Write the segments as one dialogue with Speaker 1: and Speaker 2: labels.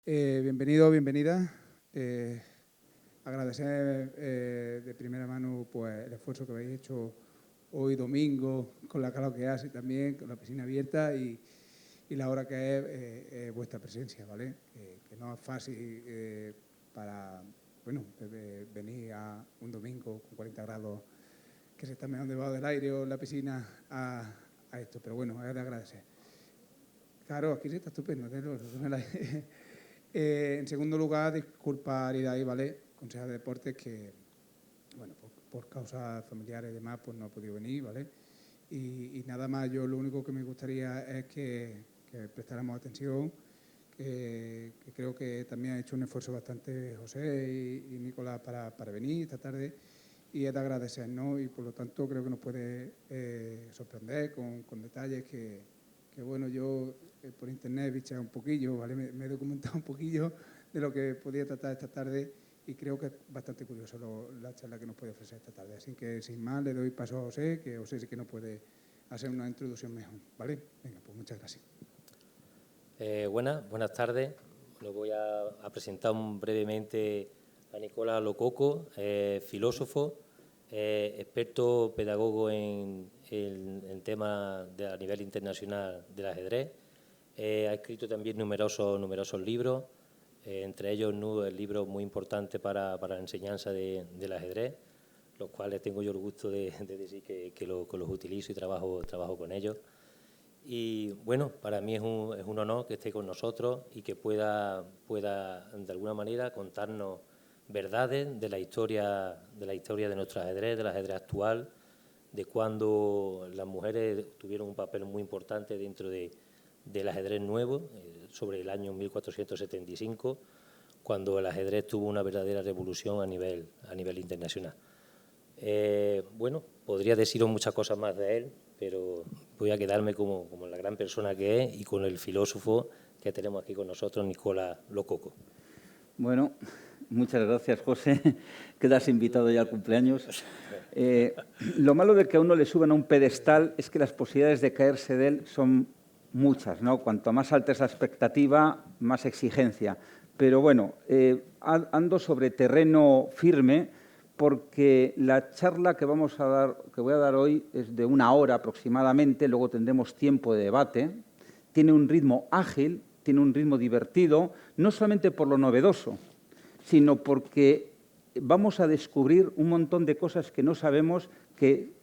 Speaker 1: Bienvenido, bienvenida. Agradecer de primera mano pues, el esfuerzo que habéis hecho hoy domingo, con la calor que hace también, con la piscina abierta y la hora que es vuestra presencia, ¿vale? Que no es fácil para, bueno, venir a un domingo con 40 grados, que se está meando debajo del aire o en la piscina a esto, pero bueno, es de agradecer. Claro, aquí sí está estupendo. En segundo lugar, disculpar ir ahí, ¿vale? Consejo de Deportes que, bueno, por causas familiares y demás, pues no ha podido venir, ¿vale? Y nada más, yo lo único que me gustaría es que prestáramos atención, que creo que también ha hecho un esfuerzo bastante José y Nicolás para venir esta tarde y es de agradecer, ¿no? Y por lo tanto creo que nos puede sorprender con detalles que bueno, yo por internet he bicheado un poquillo, ¿vale? Me he documentado un poquillo de lo que podía tratar esta tarde y creo que es bastante curioso la charla que nos puede ofrecer esta tarde. Así que sin más le doy paso a José, que José sí que nos puede hacer una introducción mejor, ¿vale? Venga, pues muchas gracias.
Speaker 2: Buenas tardes. Lo voy a presentar brevemente a Nicolás Lococo, filósofo, experto pedagogo en temas a nivel internacional del ajedrez. Ha escrito también numerosos libros, entre ellos el libro muy importante para la enseñanza del ajedrez, los cuales tengo yo el gusto de decir que los utilizo y trabajo con ellos. Y bueno, para mí es un honor que esté con nosotros y que pueda de alguna manera contarnos verdades de la historia de nuestro ajedrez, del ajedrez actual, de cuando las mujeres tuvieron un papel muy importante dentro del ajedrez nuevo, sobre el año 1475, cuando el ajedrez tuvo una verdadera revolución a nivel internacional. Bueno, podría deciros muchas cosas más de él, pero voy a quedarme como la gran persona que es y con el filósofo que tenemos aquí con nosotros, Nicolás Lococo.
Speaker 3: Bueno, muchas gracias, José. Quedas invitado ya al cumpleaños. Lo malo de que a uno le suban a un pedestal es que las posibilidades de caerse de él son muchas, ¿no? Cuanto más alta es la expectativa, más exigencia. Pero bueno, ando sobre terreno firme porque la charla que voy a dar hoy es de 1 hora aproximadamente, luego tendremos tiempo de debate. Tiene un ritmo ágil, tiene un ritmo divertido, no solamente por lo novedoso, sino porque vamos a descubrir un montón de cosas que no sabemos, que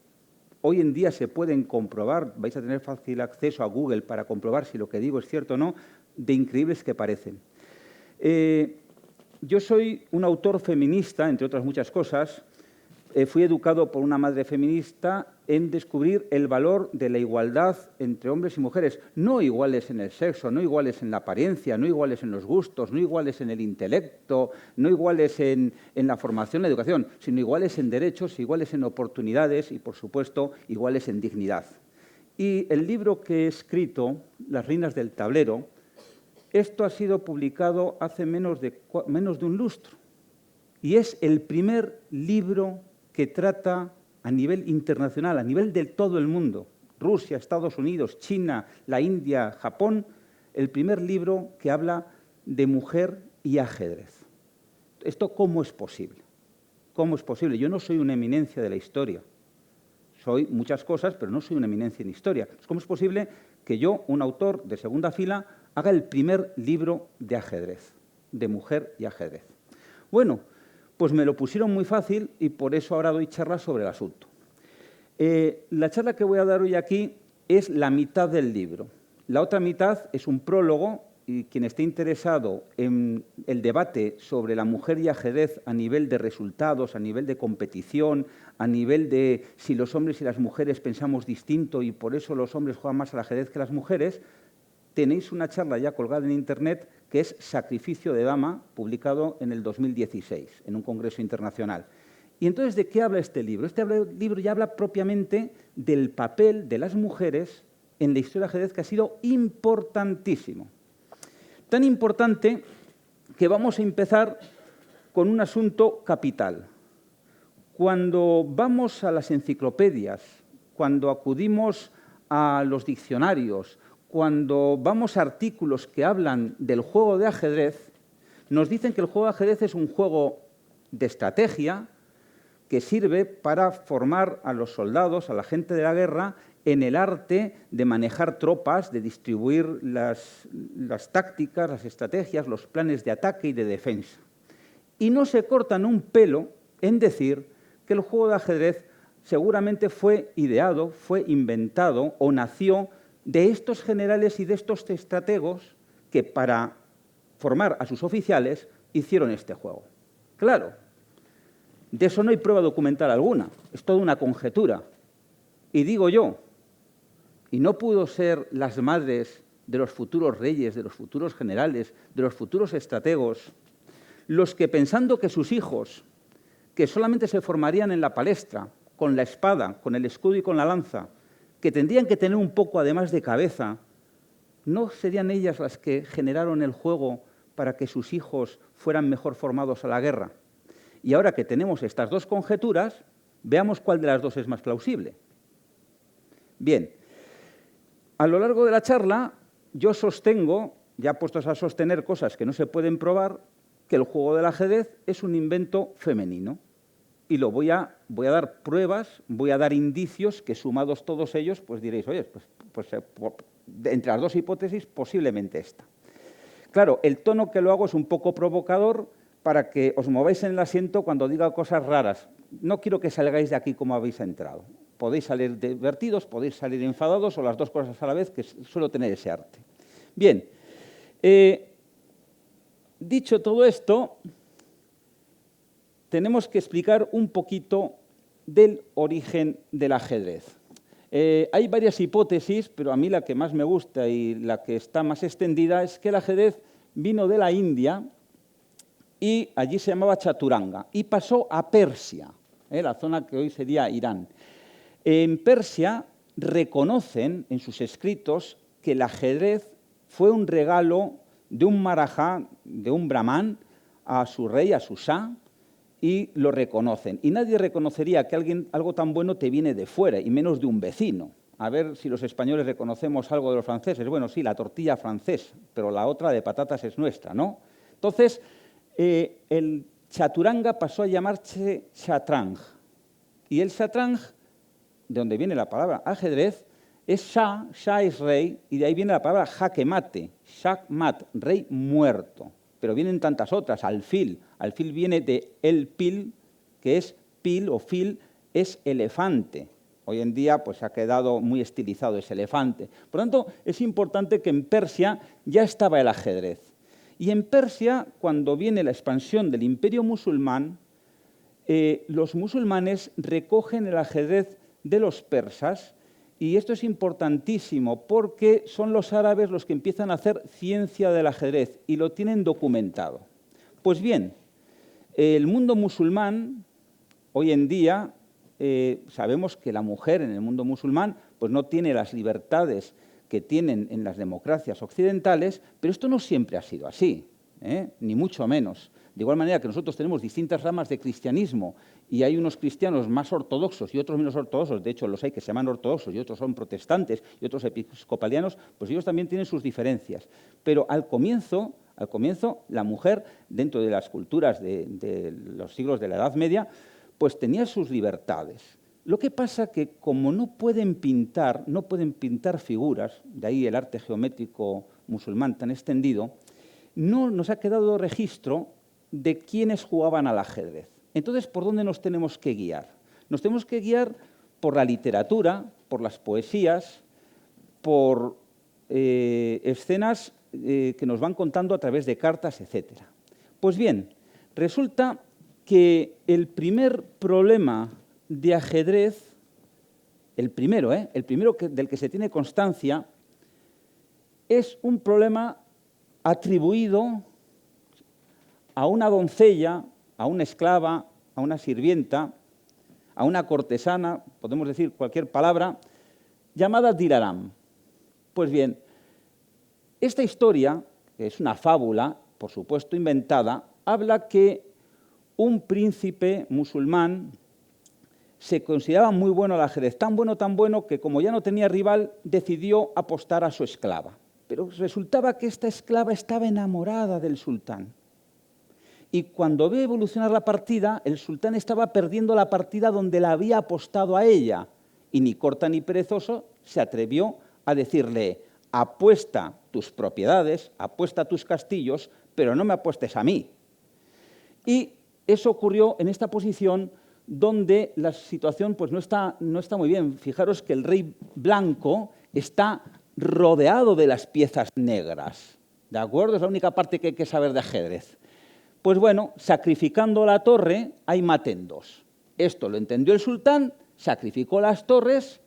Speaker 3: hoy en día se pueden comprobar. Vais a tener fácil acceso a Google para comprobar si lo que digo es cierto o no, de increíbles que parecen. Yo soy un autor feminista, entre otras muchas cosas. Fui educado por una madre feminista en descubrir el valor de la igualdad entre hombres y mujeres, no iguales en el sexo, no iguales en la apariencia, no iguales en los gustos, no iguales en el intelecto, no iguales en la formación, la educación, sino iguales en derechos, iguales en oportunidades y, por supuesto, iguales en dignidad. Y el libro que he escrito, Las reinas del tablero, esto ha sido publicado hace menos de un lustro y es el primer libro que trata a nivel internacional, a nivel de todo el mundo, Rusia, Estados Unidos, China, la India, Japón, el primer libro que habla de mujer y ajedrez. ¿Esto cómo es posible? ¿Cómo es posible? Yo no soy una eminencia de la historia. Soy muchas cosas, pero no soy una eminencia en historia. ¿Cómo es posible que yo, un autor de segunda fila, haga el primer libro de ajedrez, de mujer y ajedrez? Bueno, pues me lo pusieron muy fácil y por eso ahora doy charlas sobre el asunto. La charla que voy a dar hoy aquí es la mitad del libro. La otra mitad es un prólogo y quien esté interesado en el debate sobre la mujer y ajedrez a nivel de resultados, a nivel de competición, a nivel de si los hombres y las mujeres pensamos distinto y por eso los hombres juegan más al ajedrez que las mujeres, tenéis una charla ya colgada en Internet que es Sacrificio de Dama, publicado en el 2016, en un congreso internacional. Y entonces, ¿de qué habla este libro? Este libro ya habla propiamente del papel de las mujeres en la historia del ajedrez, que ha sido importantísimo. Tan importante que vamos a empezar con un asunto capital. Cuando vamos a las enciclopedias, cuando acudimos a los diccionarios, cuando vamos a artículos que hablan del juego de ajedrez, Nos dicen que el juego de ajedrez es un juego de estrategia que sirve para formar a los soldados, a la gente de la guerra, en el arte de manejar tropas, de distribuir las tácticas, las estrategias, los planes de ataque y de defensa. Y no se cortan un pelo en decir que el juego de ajedrez seguramente fue ideado, fue inventado o nació de estos generales y de estos estrategos que para formar a sus oficiales hicieron este juego. Claro, de eso no hay prueba documental alguna, es toda una conjetura. Y digo yo, ¿y no pudo ser las madres de los futuros reyes, de los futuros generales, de los futuros estrategos, los que pensando que sus hijos, que solamente se formarían en la palestra, con la espada, con el escudo y con la lanza, que tendrían que tener un poco además de cabeza, ¿no serían ellas las que generaron el juego para que sus hijos fueran mejor formados a la guerra? Y ahora que tenemos estas dos conjeturas, veamos cuál de las dos es más plausible. Bien, a lo largo de la charla yo sostengo, ya puestos a sostener cosas que no se pueden probar, que el juego del ajedrez es un invento femenino. Y lo voy a dar pruebas, voy a dar indicios que sumados todos ellos, pues diréis, oye, pues entre las dos hipótesis posiblemente esta. Claro, el tono que lo hago es un poco provocador para que os mováis en el asiento cuando diga cosas raras. No quiero que salgáis de aquí como habéis entrado. Podéis salir divertidos, podéis salir enfadados o las dos cosas a la vez, que suelo tener ese arte. Bien, dicho todo esto, tenemos que explicar un poquito del origen del ajedrez. Hay varias hipótesis, pero a mí la que más me gusta y la que está más extendida es que el ajedrez vino de la India y allí se llamaba chaturanga y pasó a Persia, la zona que hoy sería Irán. En Persia reconocen en sus escritos que el ajedrez fue un regalo de un marajá, de un brahmán, a su rey, a su shah, y lo reconocen. Y nadie reconocería que algo tan bueno te viene de fuera, y menos de un vecino. A ver si los españoles reconocemos algo de los franceses. Bueno, sí, la tortilla francesa, pero la otra de patatas es nuestra, ¿no? Entonces, el chaturanga pasó a llamarse shatrang. Y el shatrang, de donde viene la palabra ajedrez, es shah, shah es rey, y de ahí viene la palabra jaque mate, shakmat, rey muerto. Pero vienen tantas otras, alfil. Alfil viene de el pil, que es pil o fil, es elefante. Hoy en día pues ha quedado muy estilizado ese elefante. Por lo tanto, es importante que en Persia ya estaba el ajedrez. Y en Persia, cuando viene la expansión del imperio musulmán, los musulmanes recogen el ajedrez de los persas. Y esto es importantísimo porque son los árabes los que empiezan a hacer ciencia del ajedrez y lo tienen documentado. Pues bien, el mundo musulmán, hoy en día, sabemos que la mujer en el mundo musulmán pues no tiene las libertades que tienen en las democracias occidentales, pero esto no siempre ha sido así, ni mucho menos. De igual manera que nosotros tenemos distintas ramas de cristianismo y hay unos cristianos más ortodoxos y otros menos ortodoxos, de hecho los hay que se llaman ortodoxos y otros son protestantes y otros episcopalianos, pues ellos también tienen sus diferencias. Pero al comienzo la mujer, dentro de las culturas de los siglos de la Edad Media, pues tenía sus libertades. Lo que pasa que como no pueden pintar figuras, de ahí el arte geométrico musulmán tan extendido, no nos ha quedado registro de quiénes jugaban al ajedrez. Entonces, ¿por dónde nos tenemos que guiar? Nos tenemos que guiar por la literatura, por las poesías, por escenas que nos van contando a través de cartas, etc. Pues bien, resulta que el primer problema de ajedrez, el primero del que se tiene constancia, es un problema atribuido a una doncella, a una esclava, a una sirvienta, a una cortesana, podemos decir cualquier palabra, llamada Dilaram. Pues bien, esta historia, que es una fábula, por supuesto inventada, habla que un príncipe musulmán se consideraba muy bueno al ajedrez, tan bueno, que como ya no tenía rival, decidió apostar a su esclava. Pero resultaba que esta esclava estaba enamorada del sultán. y cuando ve evolucionar la partida, el sultán estaba perdiendo la partida donde la había apostado a ella. Y ni corta ni perezoso se atrevió a decirle: apuesta tus propiedades, apuesta tus castillos, pero no me apuestes a mí. Y eso ocurrió en esta posición donde la situación pues, no está muy bien. Fijaros que el rey blanco está rodeado de las piezas negras. ¿De acuerdo? Es la única parte que hay que saber de ajedrez. Pues bueno, sacrificando la torre, hay maten dos. Esto lo entendió el sultán, sacrificó las torres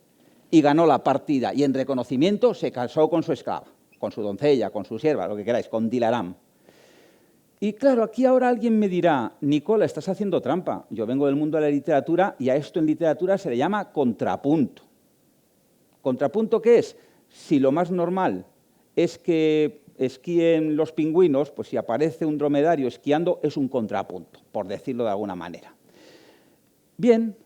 Speaker 3: y ganó la partida. Y en reconocimiento se casó con su esclava, con su doncella, con su sierva, lo que queráis, con Dilaram. Y claro, aquí ahora alguien me dirá: Nicola, estás haciendo trampa. Yo vengo del mundo de la literatura y a esto en literatura se le llama contrapunto. ¿Contrapunto qué es? Si lo más normal es que esquíen los pingüinos, pues si aparece un dromedario esquiando es un contrapunto, por decirlo de alguna manera. Bien,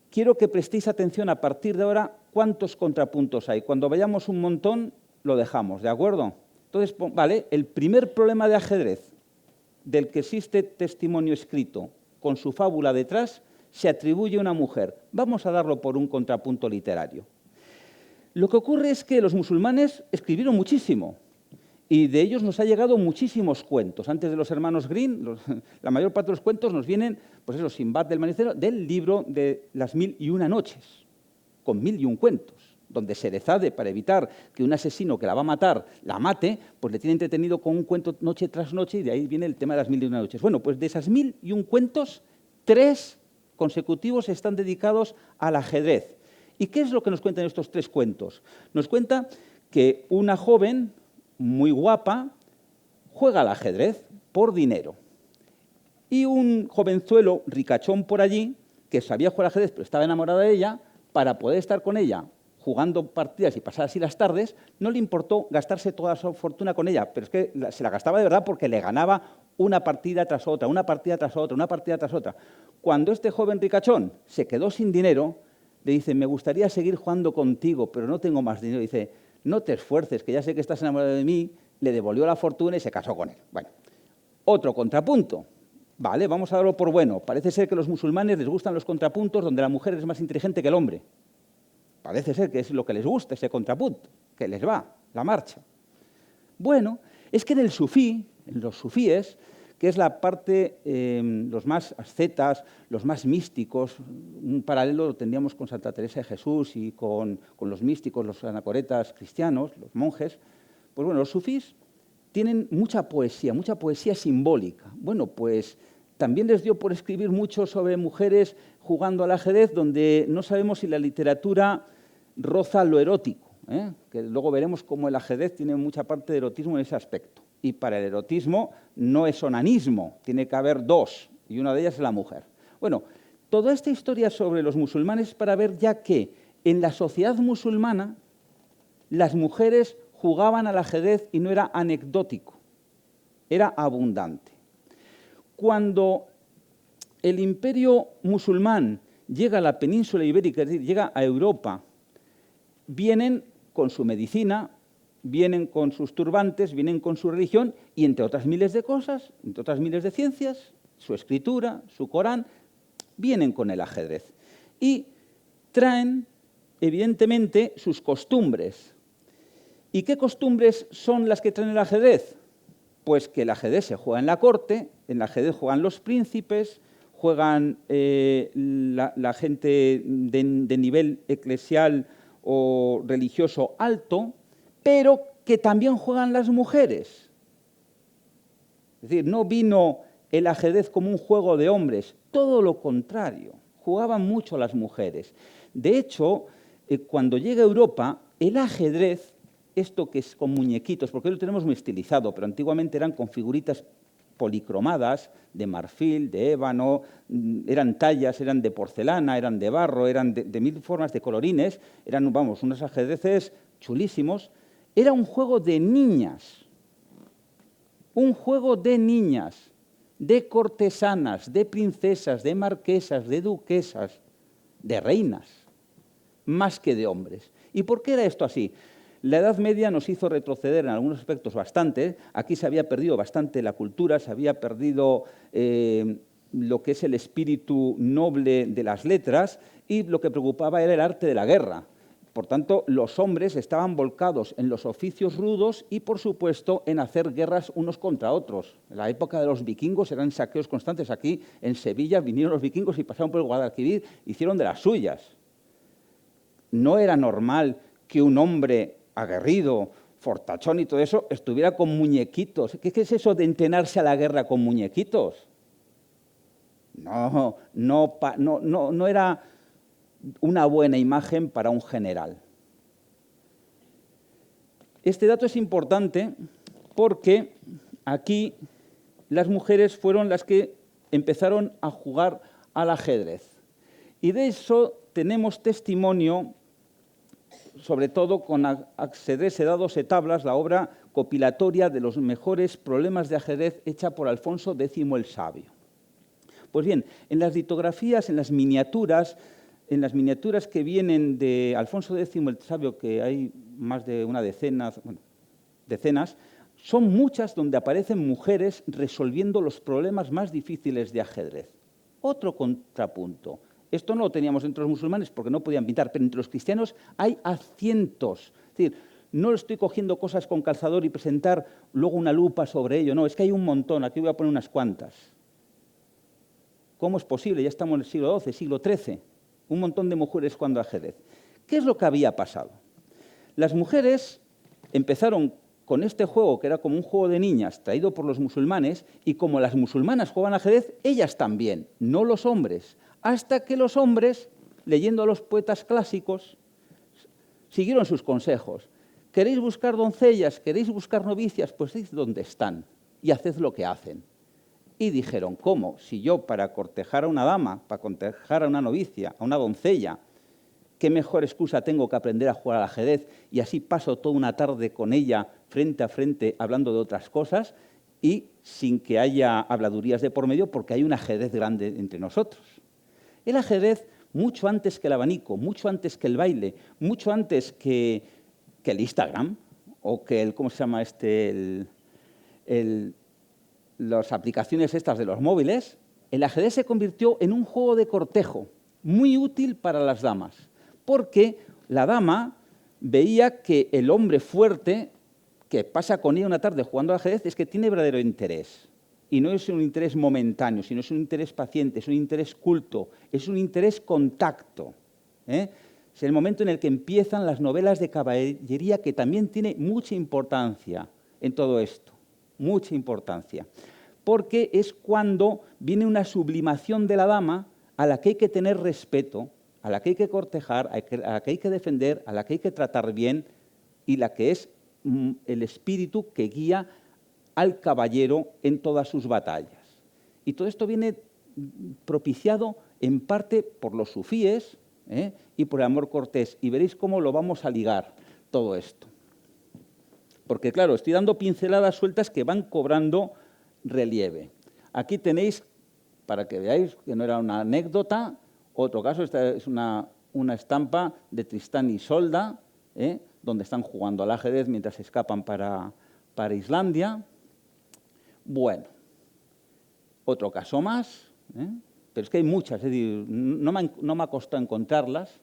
Speaker 3: quiero que prestéis atención a partir de ahora cuántos contrapuntos hay. Cuando vayamos un montón, lo dejamos, ¿de acuerdo? Entonces, vale, el primer problema de ajedrez del que existe testimonio escrito con su fábula detrás se atribuye a una mujer. Vamos a darlo por un contrapunto literario. Lo que ocurre es que los musulmanes escribieron muchísimo y de ellos nos ha llegado muchísimos cuentos. Antes de los hermanos Grimm, la mayor parte de los cuentos nos vienen, pues eso, Sinbad del Manicero, del libro de las 1001 noches, con 1001 cuentos, donde Sherezade, para evitar que un asesino que la va a matar la mate, pues le tiene entretenido con un cuento noche tras noche y de ahí viene el tema de las 1001 noches. Bueno, pues de esas 1001 cuentos, 3 consecutivos están dedicados al ajedrez. ¿Y qué es lo que nos cuentan estos 3 cuentos? Nos cuenta que una joven muy guapa juega al ajedrez por dinero. Y un jovenzuelo ricachón por allí, que sabía jugar al ajedrez pero estaba enamorado de ella, para poder estar con ella jugando partidas y pasar así las tardes, no le importó gastarse toda su fortuna con ella, pero es que se la gastaba de verdad porque le ganaba una partida tras otra, una partida tras otra, una partida tras otra. Cuando este joven ricachón se quedó sin dinero, le dice: me gustaría seguir jugando contigo, pero no tengo más dinero. Dice: no te esfuerces, que ya sé que estás enamorado de mí. Le devolvió la fortuna y se casó con él. Bueno, otro contrapunto. Vale, vamos a darlo por bueno. Parece ser que a los musulmanes les gustan los contrapuntos donde la mujer es más inteligente que el hombre. Parece ser que es lo que les gusta, ese contrapunto, que les va, la marcha. Bueno, es que en el sufí, en los sufíes, que es la parte, los más ascetas, los más místicos, un paralelo lo tendríamos con Santa Teresa de Jesús y con los místicos, los anacoretas cristianos, los monjes. Pues bueno, los sufís tienen mucha poesía simbólica. Bueno, pues también les dio por escribir mucho sobre mujeres jugando al ajedrez, donde no sabemos si la literatura roza lo erótico, que luego veremos cómo el ajedrez tiene mucha parte de erotismo en ese aspecto. Y para el erotismo no es onanismo, tiene que haber 2, y una de ellas es la mujer. Bueno, toda esta historia sobre los musulmanes para ver ya que en la sociedad musulmana las mujeres jugaban al ajedrez y no era anecdótico, era abundante. Cuando el imperio musulmán llega a la península ibérica, es decir, llega a Europa, vienen con su medicina, vienen con sus turbantes, vienen con su religión y entre otras miles de cosas, entre otras miles de ciencias, su escritura, su Corán, vienen con el ajedrez. Y traen, evidentemente, sus costumbres. ¿Y qué costumbres son las que traen el ajedrez? Pues que el ajedrez se juega en la corte, en el ajedrez juegan los príncipes, juegan la gente de nivel eclesial o religioso alto, pero que también juegan las mujeres. Es decir, no vino el ajedrez como un juego de hombres, todo lo contrario, jugaban mucho las mujeres. De hecho, cuando llega a Europa, el ajedrez, esto que es con muñequitos, porque hoy lo tenemos muy estilizado, pero antiguamente eran con figuritas policromadas, de marfil, de ébano, eran tallas, eran de porcelana, eran de barro, eran de 1000 formas de colorines, eran, vamos, unos ajedrezes chulísimos. Era un juego de niñas, de cortesanas, de princesas, de marquesas, de duquesas, de reinas, más que de hombres. ¿Y por qué era esto así? La Edad Media nos hizo retroceder en algunos aspectos bastante. Aquí se había perdido bastante la cultura, se había perdido lo que es el espíritu noble de las letras, y lo que preocupaba era el arte de la guerra. Por tanto, los hombres estaban volcados en los oficios rudos y, por supuesto, en hacer guerras unos contra otros. En la época de los vikingos eran saqueos constantes. Aquí, en Sevilla, vinieron los vikingos y pasaron por el Guadalquivir, hicieron de las suyas. No era normal que un hombre aguerrido, fortachón y todo eso, estuviera con muñequitos. ¿Qué es eso de entrenarse a la guerra con muñequitos? No era una buena imagen para un general. Este dato es importante porque aquí las mujeres fueron las que empezaron a jugar al ajedrez. Y de eso tenemos testimonio, sobre todo con Ajedrez, Dados y Tablas, la obra compilatoria de los mejores problemas de ajedrez hecha por Alfonso X el Sabio. Pues bien, en las litografías, en las miniaturas que vienen de Alfonso X el Sabio, que hay más de una decena, bueno, decenas, son muchas donde aparecen mujeres resolviendo los problemas más difíciles de ajedrez. Otro contrapunto. Esto no lo teníamos entre los musulmanes porque no podían pintar, pero entre los cristianos hay a cientos. Es decir, no estoy cogiendo cosas con calzador y presentar luego una lupa sobre ello. No, es que hay un montón. Aquí voy a poner unas cuantas. ¿Cómo es posible? Ya estamos en el siglo XII, siglo XIII. Un montón de mujeres jugando ajedrez. ¿Qué es lo que había pasado? Las mujeres empezaron con este juego, que era como un juego de niñas traído por los musulmanes, y como las musulmanas juegan ajedrez, ellas también, no los hombres. Hasta que los hombres, leyendo a los poetas clásicos, siguieron sus consejos. ¿Queréis buscar doncellas? ¿Queréis buscar novicias? Pues id donde están y haced lo que hacen. Y dijeron, ¿cómo? Si yo para cortejar a una dama, para cortejar a una novicia, a una doncella, ¿qué mejor excusa tengo que aprender a jugar al ajedrez? Y así paso toda una tarde con ella, frente a frente, hablando de otras cosas, y sin que haya habladurías de por medio, porque hay un ajedrez grande entre nosotros. El ajedrez, mucho antes que el abanico, mucho antes que el baile, mucho antes que el Instagram, o que el, ¿cómo se llama las aplicaciones estas de los móviles, el ajedrez se convirtió en un juego de cortejo, muy útil para las damas, porque la dama veía que el hombre fuerte, que pasa con ella una tarde jugando al ajedrez, es que tiene verdadero interés. Y no es un interés momentáneo, sino es un interés paciente, es un interés culto, es un interés contacto. Es el momento en el que empiezan las novelas de caballería, que también tiene mucha importancia en todo esto, mucha importancia. Porque es cuando viene una sublimación de la dama a la que hay que tener respeto, a la que hay que cortejar, a la que hay que defender, a la que hay que tratar bien, y la que es el espíritu que guía al caballero en todas sus batallas. Y todo esto viene propiciado en parte por los sufíes y por el amor cortés. Y veréis cómo lo vamos a ligar todo esto. Porque claro, estoy dando pinceladas sueltas que van cobrando relieve. Aquí tenéis, para que veáis que no era una anécdota, otro caso, esta es una estampa de Tristán y Isolda, donde están jugando al ajedrez mientras escapan para Islandia. Bueno, otro caso más, pero es que hay muchas, es decir, no me ha costado encontrarlas.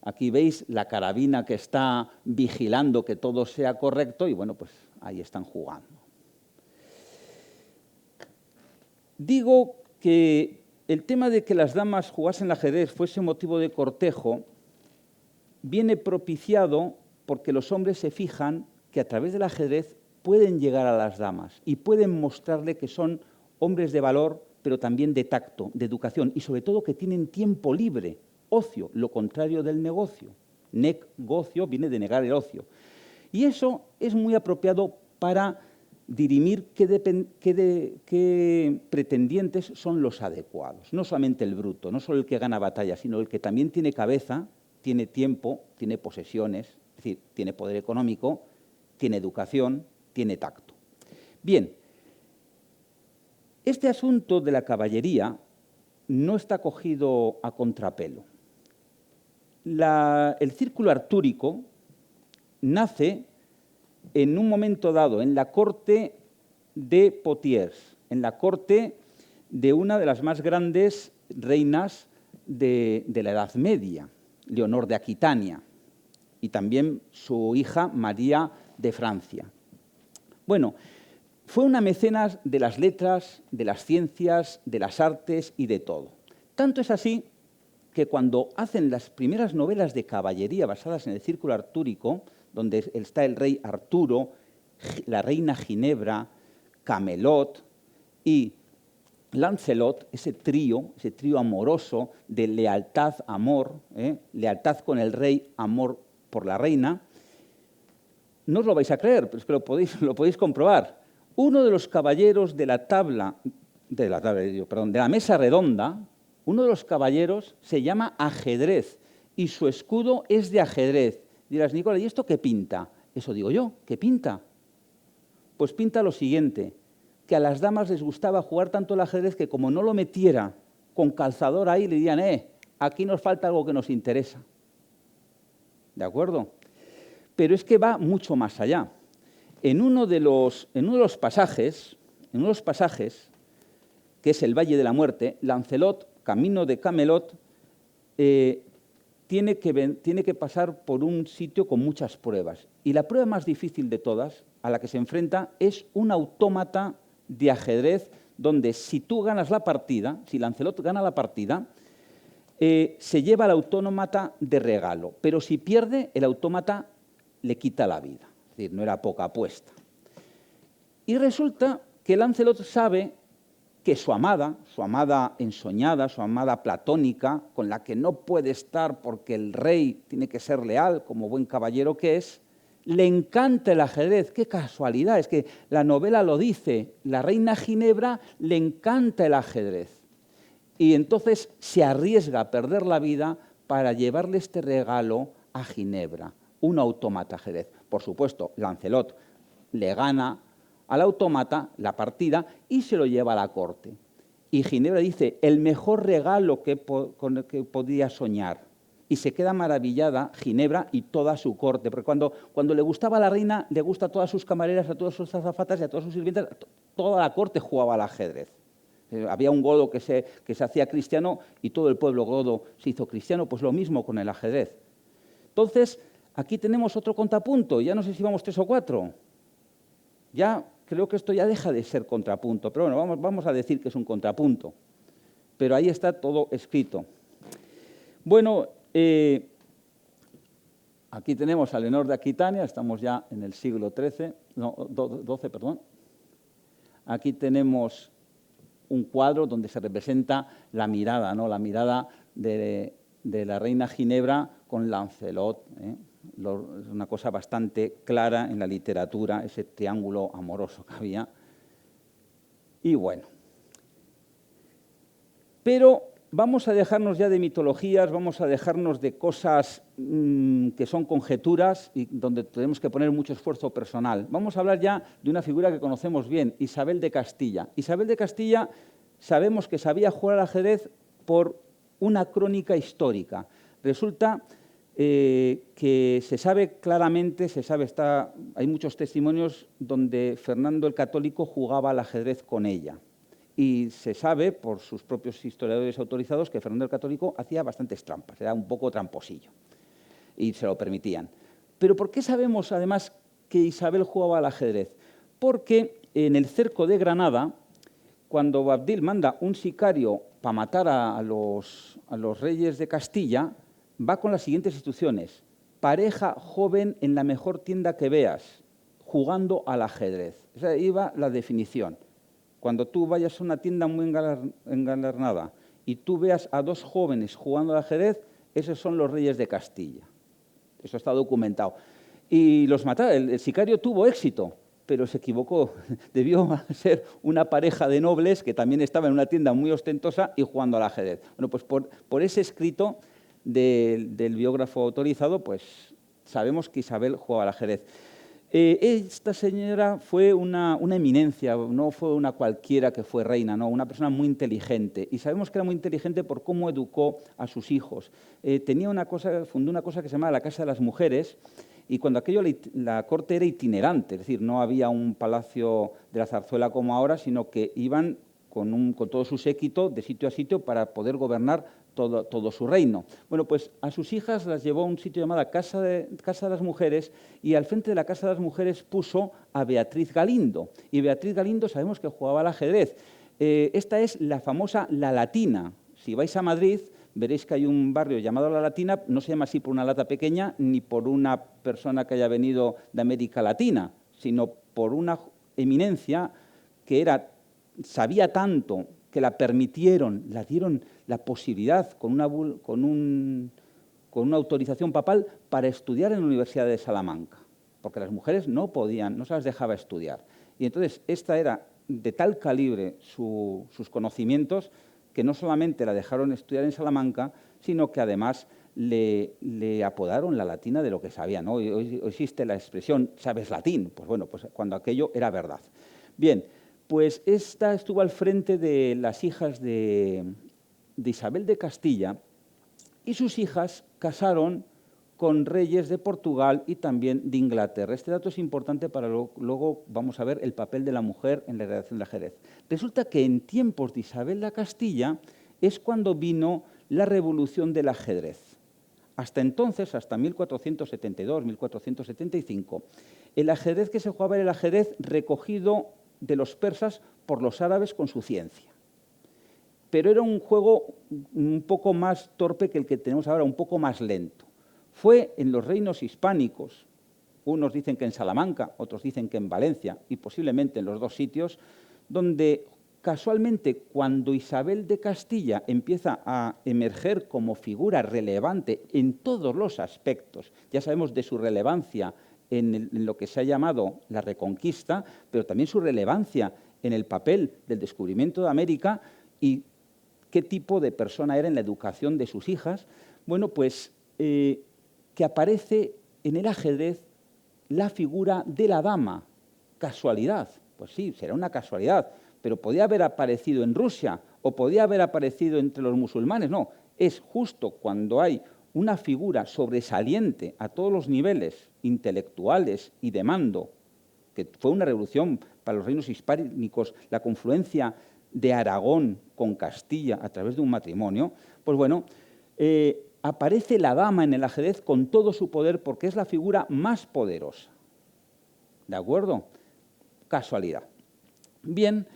Speaker 3: Aquí veis la carabina que está vigilando que todo sea correcto y bueno, pues ahí están jugando. Digo que el tema de que las damas jugasen al ajedrez fuese motivo de cortejo viene propiciado porque los hombres se fijan que a través del ajedrez pueden llegar a las damas y pueden mostrarle que son hombres de valor, pero también de tacto, de educación y sobre todo que tienen tiempo libre, ocio, lo contrario del negocio. Negocio viene de negar el ocio. Y eso es muy apropiado para dirimir qué pretendientes son los adecuados. No solamente el bruto, no solo el que gana batallas, sino el que también tiene cabeza, tiene tiempo, tiene posesiones, es decir, tiene poder económico, tiene educación, tiene tacto. Bien, este asunto de la caballería no está cogido a contrapelo. El círculo artúrico nace en un momento dado en la corte de Poitiers, en la corte de una de las más grandes reinas de la Edad Media, Leonor de Aquitania, y también su hija María de Francia. Bueno, fue una mecenas de las letras, de las ciencias, de las artes y de todo. Tanto es así que cuando hacen las primeras novelas de caballería basadas en el círculo artúrico, donde está el rey Arturo, la reina Ginebra, Camelot y Lancelot, ese trío amoroso de lealtad, amor, lealtad con el rey, amor por la reina, no os lo vais a creer, pero es que lo podéis comprobar. Uno de los caballeros de la mesa redonda, uno de los caballeros se llama Ajedrez y su escudo es de ajedrez. Dirás, Nicola, ¿y esto qué pinta? Eso digo yo, ¿qué pinta? Pues pinta lo siguiente, que a las damas les gustaba jugar tanto el ajedrez que como no lo metiera con calzador ahí, le dirían, aquí nos falta algo que nos interesa. ¿De acuerdo? Pero es que va mucho más allá. En uno de los pasajes, que es el Valle de la Muerte, Lancelot, camino de Camelot, tiene que pasar por un sitio con muchas pruebas. Y la prueba más difícil de todas, a la que se enfrenta, es un autómata de ajedrez, donde si tú ganas la partida, si Lancelot gana la partida, se lleva al autómata de regalo. Pero si pierde, el autómata le quita la vida. Es decir, no era poca apuesta. Y resulta que Lancelot sabe que su amada ensoñada, su amada platónica, con la que no puede estar porque el rey tiene que ser leal, como buen caballero que es, le encanta el ajedrez. ¡Qué casualidad! Es que la novela lo dice, la reina Ginebra le encanta el ajedrez. Y entonces se arriesga a perder la vida para llevarle este regalo a Ginebra, un autómata ajedrez. Por supuesto, Lancelot le gana al autómata la partida y se lo lleva a la corte. Y Ginebra dice, el mejor regalo con el que podía soñar. Y se queda maravillada Ginebra y toda su corte, porque cuando le gustaba a la reina, le gusta a todas sus camareras, a todas sus azafatas y a todas sus sirvientas, toda la corte jugaba al ajedrez. Había un godo que se hacía cristiano y todo el pueblo godo se hizo cristiano, pues lo mismo con el ajedrez. Entonces, aquí tenemos otro contrapunto, ya no sé si vamos 3 o 4. Ya creo que esto ya deja de ser contrapunto, pero bueno, vamos a decir que es un contrapunto. Pero ahí está todo escrito. Bueno, aquí tenemos a Leonor de Aquitania, estamos ya en el siglo XII, perdón. Aquí tenemos un cuadro donde se representa la mirada, ¿no? La mirada de la reina Ginebra con Lancelot. Es una cosa bastante clara en la literatura, ese triángulo amoroso que había. Y bueno. Pero vamos a dejarnos ya de mitologías, vamos a dejarnos de cosas que son conjeturas y donde tenemos que poner mucho esfuerzo personal. Vamos a hablar ya de una figura que conocemos bien, Isabel de Castilla. Isabel de Castilla sabemos que sabía jugar al ajedrez por una crónica histórica. Resulta que se sabe claramente, hay muchos testimonios donde Fernando el Católico jugaba al ajedrez con ella. Y se sabe, por sus propios historiadores autorizados, que Fernando el Católico hacía bastantes trampas, era un poco tramposillo, y se lo permitían. Pero ¿por qué sabemos, además, que Isabel jugaba al ajedrez? Porque en el cerco de Granada, cuando Boabdil manda un sicario para matar a los reyes de Castilla, va con las siguientes instrucciones: pareja joven en la mejor tienda que veas, jugando al ajedrez. Esa iba la definición. Cuando tú vayas a una tienda muy engalardonada y tú veas a 2 jóvenes jugando al ajedrez, esos son los reyes de Castilla. Eso está documentado. Y los mataron. El sicario tuvo éxito, pero se equivocó. Debió ser una pareja de nobles que también estaba en una tienda muy ostentosa y jugando al ajedrez. Bueno, pues por ese escrito del biógrafo autorizado, pues sabemos que Isabel jugaba al ajedrez. Esta señora fue una eminencia, no fue una cualquiera que fue reina, no, una persona muy inteligente. Y sabemos que era muy inteligente por cómo educó a sus hijos. Fundó una cosa que se llamaba la Casa de las Mujeres, y cuando aquello la corte era itinerante, es decir, no había un palacio de la zarzuela como ahora, sino que iban con todo su séquito de sitio a sitio para poder gobernar todo su reino. Bueno, pues a sus hijas las llevó a un sitio llamado Casa de las Mujeres, y al frente de la Casa de las Mujeres puso a Beatriz Galindo. Y Beatriz Galindo sabemos que jugaba al ajedrez. Esta es la famosa La Latina. Si vais a Madrid, veréis que hay un barrio llamado La Latina, no se llama así por una lata pequeña, ni por una persona que haya venido de América Latina, sino por una eminencia que sabía tanto que la permitieron, la dieron la posibilidad con una autorización papal para estudiar en la Universidad de Salamanca, porque las mujeres no podían, no se las dejaba estudiar. Y entonces esta era de tal calibre sus conocimientos que no solamente la dejaron estudiar en Salamanca, sino que además le apodaron la latina de lo que sabía, ¿no? Hoy existe la expresión, ¿sabes latín? Pues bueno, pues cuando aquello era verdad. Bien, pues esta estuvo al frente de las hijas de Isabel de Castilla, y sus hijas casaron con reyes de Portugal y también de Inglaterra. Este dato es importante para luego vamos a ver el papel de la mujer en la redacción del ajedrez. Resulta que en tiempos de Isabel de Castilla es cuando vino la revolución del ajedrez. Hasta entonces, hasta 1472, 1475, el ajedrez que se jugaba era el ajedrez recogido de los persas por los árabes con su ciencia. Pero era un juego un poco más torpe que el que tenemos ahora, un poco más lento. Fue en los reinos hispánicos, unos dicen que en Salamanca, otros dicen que en Valencia, y posiblemente en los dos sitios, donde casualmente cuando Isabel de Castilla empieza a emerger como figura relevante en todos los aspectos, ya sabemos de su relevancia en lo que se ha llamado la Reconquista, pero también su relevancia en el papel del descubrimiento de América y qué tipo de persona era en la educación de sus hijas. Bueno, pues que aparece en el ajedrez la figura de la dama. ¿Casualidad? Pues sí, será una casualidad, pero podía haber aparecido en Rusia o podía haber aparecido entre los musulmanes. No, es justo cuando hay una figura sobresaliente a todos los niveles intelectuales y de mando, que fue una revolución para los reinos hispánicos, la confluencia de Aragón con Castilla a través de un matrimonio, pues bueno, aparece la dama en el ajedrez con todo su poder porque es la figura más poderosa. ¿De acuerdo? Casualidad. Bien,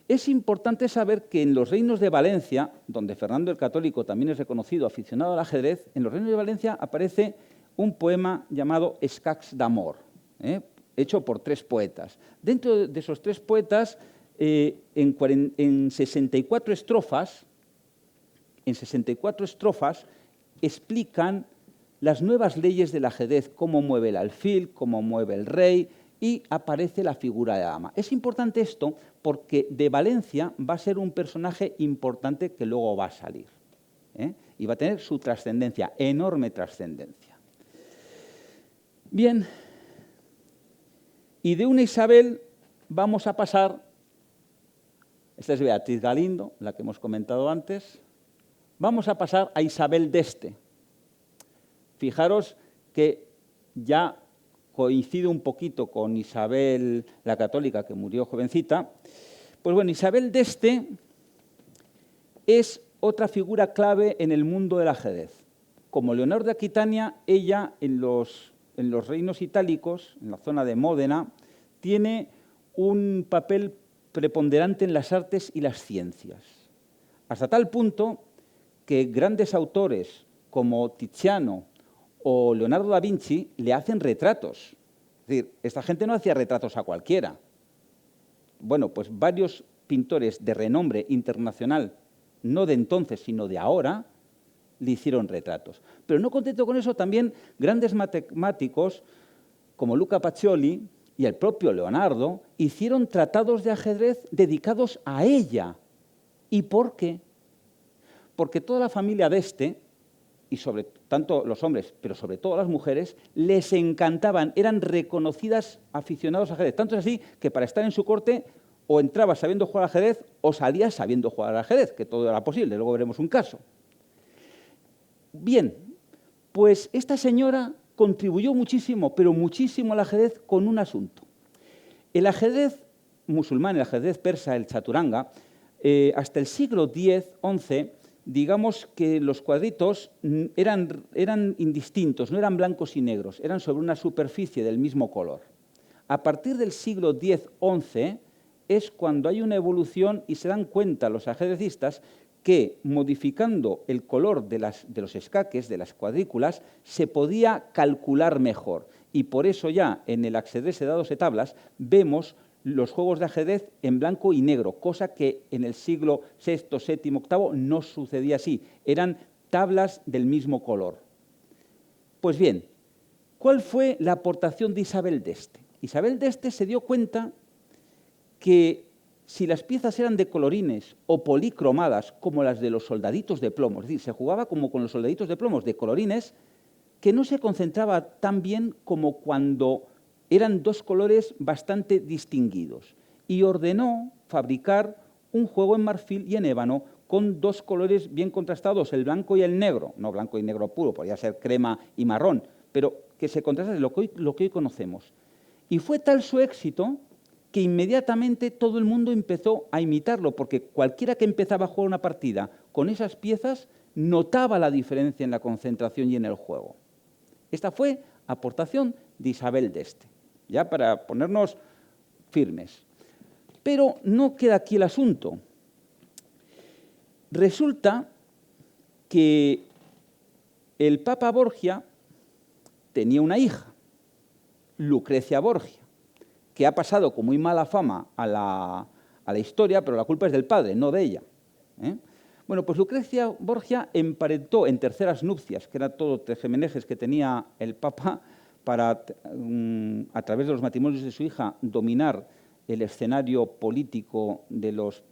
Speaker 3: es importante saber que en los reinos de Valencia, donde Fernando el Católico también es reconocido aficionado al ajedrez, en los reinos de Valencia aparece un poema llamado Escacs d'Amor, hecho por 3 poetas. Dentro de esos 3 poetas, en 64 estrofas, explican las nuevas leyes del ajedrez, cómo mueve el alfil, cómo mueve el rey, y aparece la figura de la dama. Es importante esto porque de Valencia va a ser un personaje importante que luego va a salir, y va a tener su trascendencia, enorme trascendencia. Bien, y de una Isabel vamos a pasar, esta es Beatriz Galindo, la que hemos comentado antes, vamos a pasar a Isabel d'Este. Fijaros que ya coincide un poquito con Isabel la Católica, que murió jovencita. Pues bueno, Isabel d'Este es otra figura clave en el mundo del ajedrez. Como Leonor de Aquitania, ella en los reinos itálicos, en la zona de Módena, tiene un papel preponderante en las artes y las ciencias. Hasta tal punto que grandes autores como Tiziano o Leonardo da Vinci le hacen retratos. Es decir, esta gente no hacía retratos a cualquiera. Bueno, pues varios pintores de renombre internacional, no de entonces, sino de ahora, le hicieron retratos. Pero no contento con eso, también grandes matemáticos como Luca Pacioli y el propio Leonardo hicieron tratados de ajedrez dedicados a ella. ¿Y por qué? Porque toda la familia d'Este, y sobre tanto los hombres, pero sobre todo las mujeres, les encantaban, eran reconocidas aficionados al ajedrez. Tanto es así que para estar en su corte o entrabas sabiendo jugar al ajedrez o salías sabiendo jugar al ajedrez, que todo era posible, luego veremos un caso. Bien, pues esta señora contribuyó muchísimo, pero muchísimo al ajedrez con un asunto. El ajedrez musulmán, el ajedrez persa, el chaturanga, hasta el siglo X-XI, digamos que los cuadritos eran indistintos, no eran blancos y negros, eran sobre una superficie del mismo color. A partir del siglo X-XI es cuando hay una evolución y se dan cuenta los ajedrecistas que modificando el color de los escaques, de las cuadrículas, se podía calcular mejor. Y por eso ya en el ajedrez de dados de tablas vemos los juegos de ajedrez en blanco y negro, cosa que en el siglo VI, VII, VIII no sucedía así. Eran tablas del mismo color. Pues bien, ¿cuál fue la aportación de Isabel d'Este? Isabel d'Este se dio cuenta que si las piezas eran de colorines o policromadas, como las de los soldaditos de plomo, es decir, se jugaba como con los soldaditos de plomos de colorines, que no se concentraba tan bien como cuando eran dos colores bastante distinguidos, y ordenó fabricar un juego en marfil y en ébano con dos colores bien contrastados, el blanco y el negro, no blanco y negro puro, podría ser crema y marrón, pero que se contrastase lo que hoy conocemos. Y fue tal su éxito que inmediatamente todo el mundo empezó a imitarlo, porque cualquiera que empezaba a jugar una partida con esas piezas notaba la diferencia en la concentración y en el juego. Esta fue aportación de Isabel d'Este, ya para ponernos firmes. Pero no queda aquí el asunto. Resulta que el Papa Borgia tenía una hija, Lucrecia Borgia, que ha pasado con muy mala fama a la historia, pero la culpa es del padre, no de ella. Bueno, pues Lucrecia Borgia emparentó en terceras nupcias, que era todo tejemanejes que tenía el Papa para, a través de los matrimonios de su hija, dominar el escenario político de los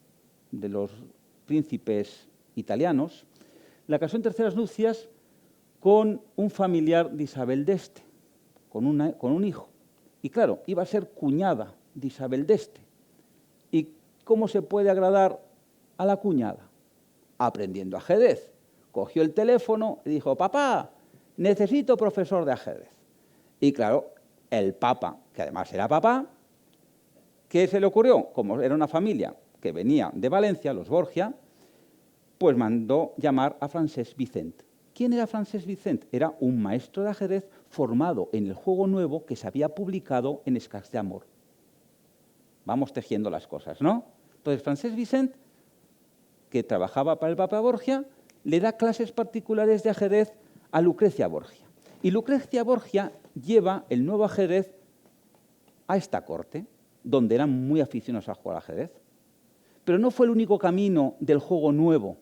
Speaker 3: príncipes italianos. La casó en terceras nupcias con un familiar de Isabel d'Este, con un hijo. Y claro, iba a ser cuñada de Isabel d'Este. ¿Y cómo se puede agradar a la cuñada? Aprendiendo ajedrez. Cogió el teléfono y dijo, papá, necesito profesor de ajedrez. Y claro, el Papa, que además era papá, ¿qué se le ocurrió? Como era una familia que venía de Valencia, los Borgia, pues mandó llamar a Francesc Vicent. ¿Quién era Francesc Vicent? Era un maestro de ajedrez formado en el juego nuevo que se había publicado en Escacs d'Amor. Vamos tejiendo las cosas, ¿no? Entonces, Francesc Vicent, que trabajaba para el Papa Borgia, le da clases particulares de ajedrez a Lucrecia Borgia. Y Lucrecia Borgia lleva el nuevo ajedrez a esta corte, donde eran muy aficionados a jugar al ajedrez. Pero no fue el único camino del juego nuevo.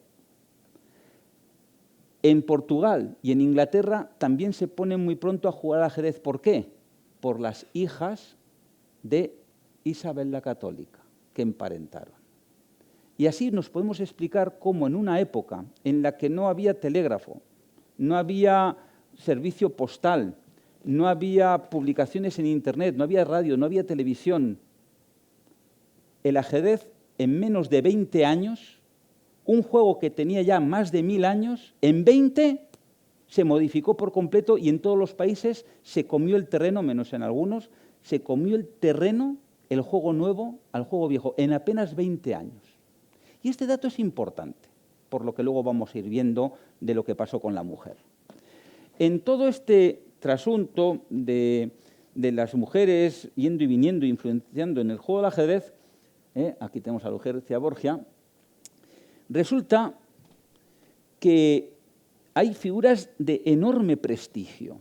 Speaker 3: En Portugal y en Inglaterra también se ponen muy pronto a jugar al ajedrez. ¿Por qué? Por las hijas de Isabel la Católica, que emparentaron. Y así nos podemos explicar cómo en una época en la que no había telégrafo, no había servicio postal, no había publicaciones en Internet, no había radio, no había televisión, el ajedrez en menos de 20 años, un juego que tenía ya más de 1000 años, en 20 se modificó por completo y en todos los países se comió el terreno, menos en algunos, se comió el terreno, el juego nuevo al juego viejo, en apenas 20 años. Y este dato es importante, por lo que luego vamos a ir viendo de lo que pasó con la mujer. En todo este trasunto de las mujeres yendo y viniendo, influenciando en el juego del ajedrez, aquí tenemos a Lucrecia Borgia, resulta que hay figuras de enorme prestigio.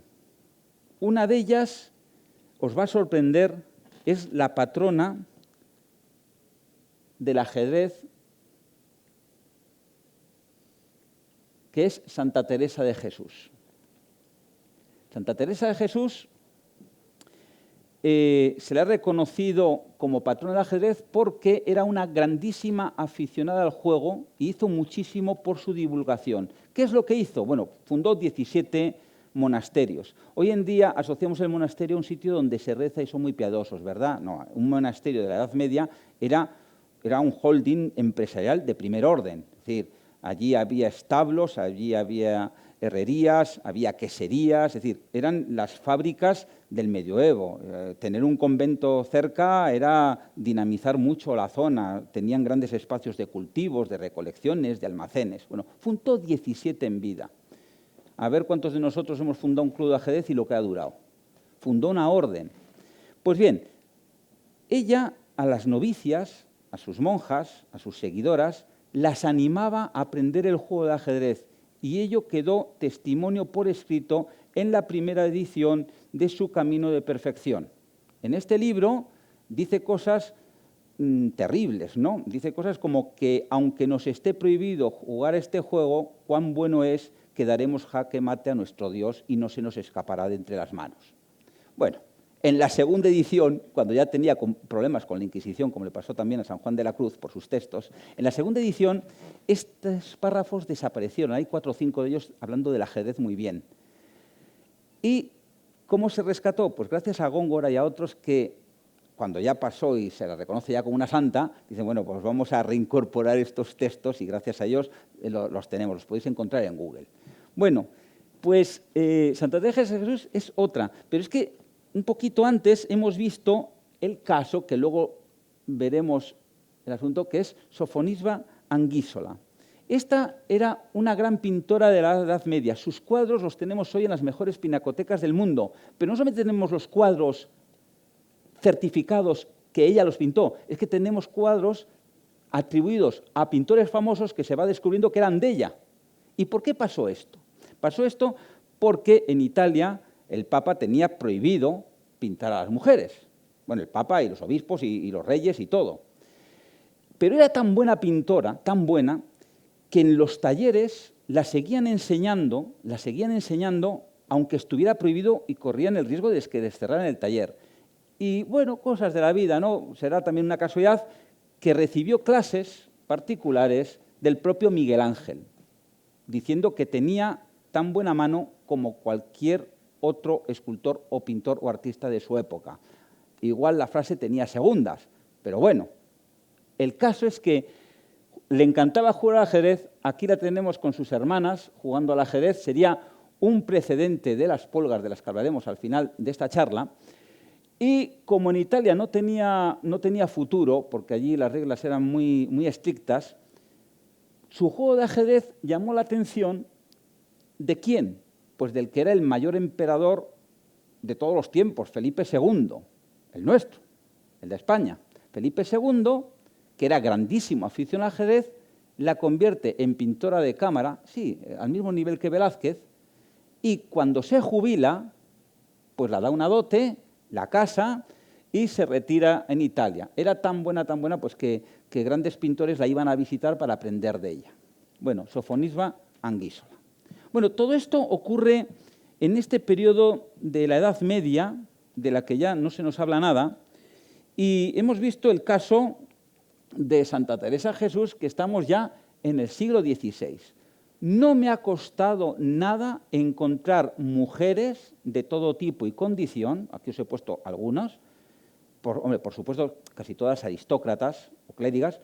Speaker 3: Una de ellas, os va a sorprender, es la patrona del ajedrez, que es Santa Teresa de Jesús. Santa Teresa de Jesús se le ha reconocido como patrona del ajedrez porque era una grandísima aficionada al juego y hizo muchísimo por su divulgación. ¿Qué es lo que hizo? Bueno, fundó 17 monasterios. Hoy en día asociamos el monasterio a un sitio donde se reza y son muy piadosos, ¿verdad? No, un monasterio de la Edad Media era un holding empresarial de primer orden. Es decir, allí había establos, allí había herrerías, había queserías, es decir, eran las fábricas del medioevo. Tener un convento cerca era dinamizar mucho la zona, tenían grandes espacios de cultivos, de recolecciones, de almacenes. Bueno, fundó 17 en vida. A ver cuántos de nosotros hemos fundado un club de ajedrez y lo que ha durado. Fundó una orden. Pues bien, ella a las novicias, a sus monjas, a sus seguidoras, las animaba a aprender el juego de ajedrez y ello quedó testimonio por escrito en la primera edición de su Camino de Perfección. En este libro dice cosas terribles, ¿no? Dice cosas como que, aunque nos esté prohibido jugar este juego, cuán bueno es que daremos jaque mate a nuestro Dios y no se nos escapará de entre las manos. Bueno, en la segunda edición, cuando ya tenía problemas con la Inquisición, como le pasó también a San Juan de la Cruz por sus textos, en la segunda edición estos párrafos desaparecieron. Hay 4 o 5 de ellos hablando del ajedrez muy bien. ¿Y cómo se rescató? Pues gracias a Góngora y a otros que, cuando ya pasó y se la reconoce ya como una santa, dicen, bueno, pues vamos a reincorporar estos textos y gracias a ellos los tenemos, los podéis encontrar en Google. Bueno, pues Santa Teresa de Jesús es otra, pero es que un poquito antes hemos visto el caso, que luego veremos el asunto, que es Sofonisba Anguísola. Esta era una gran pintora de la Edad Media. Sus cuadros los tenemos hoy en las mejores pinacotecas del mundo, pero no solamente tenemos los cuadros certificados que ella los pintó, es que tenemos cuadros atribuidos a pintores famosos que se va descubriendo que eran de ella. ¿Y por qué pasó esto? Pasó esto porque en Italia el Papa tenía prohibido pintar a las mujeres. Bueno, el Papa y los obispos y los reyes y todo. Pero era tan buena pintora, tan buena, que en los talleres la seguían enseñando, aunque estuviera prohibido y corrían el riesgo de que les cerraran el taller. Y bueno, cosas de la vida, ¿no? Será también una casualidad que recibió clases particulares del propio Miguel Ángel, diciendo que tenía tan buena mano como cualquier otro escultor o pintor o artista de su época. Igual la frase tenía segundas, pero bueno, el caso es que le encantaba jugar al ajedrez. Aquí la tenemos con sus hermanas jugando al ajedrez. Sería un precedente de las polgas de las que hablaremos al final de esta charla. Y como en Italia no tenía futuro, porque allí las reglas eran muy, muy estrictas, su juego de ajedrez llamó la atención ¿de quién? Pues del que era el mayor emperador de todos los tiempos, Felipe II, el nuestro, el de España. Felipe II, que era grandísimo aficionado al ajedrez, la convierte en pintora de cámara, sí, al mismo nivel que Velázquez, y cuando se jubila, pues la da una dote, la casa y se retira en Italia. Era tan buena, pues que grandes pintores la iban a visitar para aprender de ella. Bueno, Sofonisba Anguísola. Bueno, todo esto ocurre en este periodo de la Edad Media, de la que ya no se nos habla nada, y hemos visto el caso de Santa Teresa de Jesús, que estamos ya en el siglo XVI. No me ha costado nada encontrar mujeres de todo tipo y condición, aquí os he puesto algunas, por supuesto casi todas aristócratas o clérigas,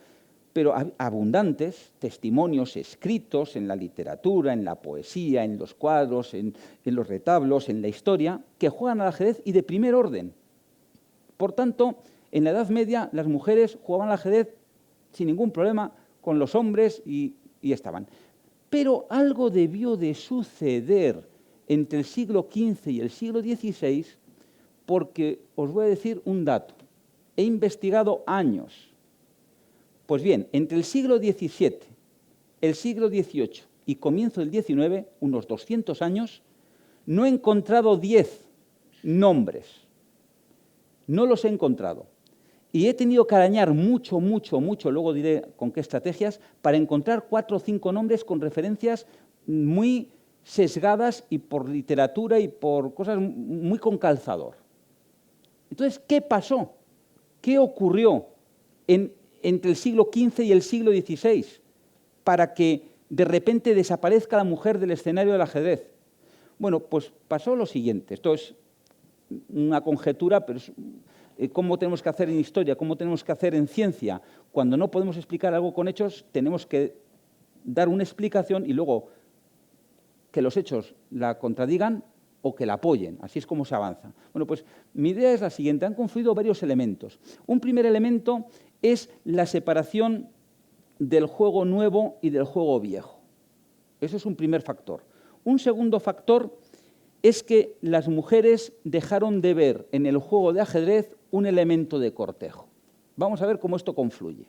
Speaker 3: pero abundantes testimonios escritos en la literatura, en la poesía, en los cuadros, en los retablos, en la historia, que juegan al ajedrez y de primer orden. Por tanto, en la Edad Media las mujeres jugaban al ajedrez sin ningún problema con los hombres y estaban. Pero algo debió de suceder entre el siglo XV y el siglo XVI, porque os voy a decir un dato. He investigado años. Pues bien, entre el siglo XVII, el siglo XVIII y comienzo del XIX, unos 200 años, no he encontrado 10 nombres. No los he encontrado. Y he tenido que arañar mucho, luego diré con qué estrategias, para encontrar 4 o 5 nombres con referencias muy sesgadas y por literatura y por cosas muy con calzador. Entonces, ¿qué pasó? ¿Qué ocurrió entre el siglo XV y el siglo XVI para que de repente desaparezca la mujer del escenario del ajedrez? Bueno, pues pasó lo siguiente. Esto es una conjetura, pero es cómo tenemos que hacer en historia, cómo tenemos que hacer en ciencia. Cuando no podemos explicar algo con hechos, tenemos que dar una explicación y luego que los hechos la contradigan o que la apoyen. Así es como se avanza. Bueno, pues mi idea es la siguiente. Han confluido varios elementos. Un primer elemento es la separación del juego nuevo y del juego viejo. Ese es un primer factor. Un segundo factor es que las mujeres dejaron de ver en el juego de ajedrez un elemento de cortejo. Vamos a ver cómo esto confluye.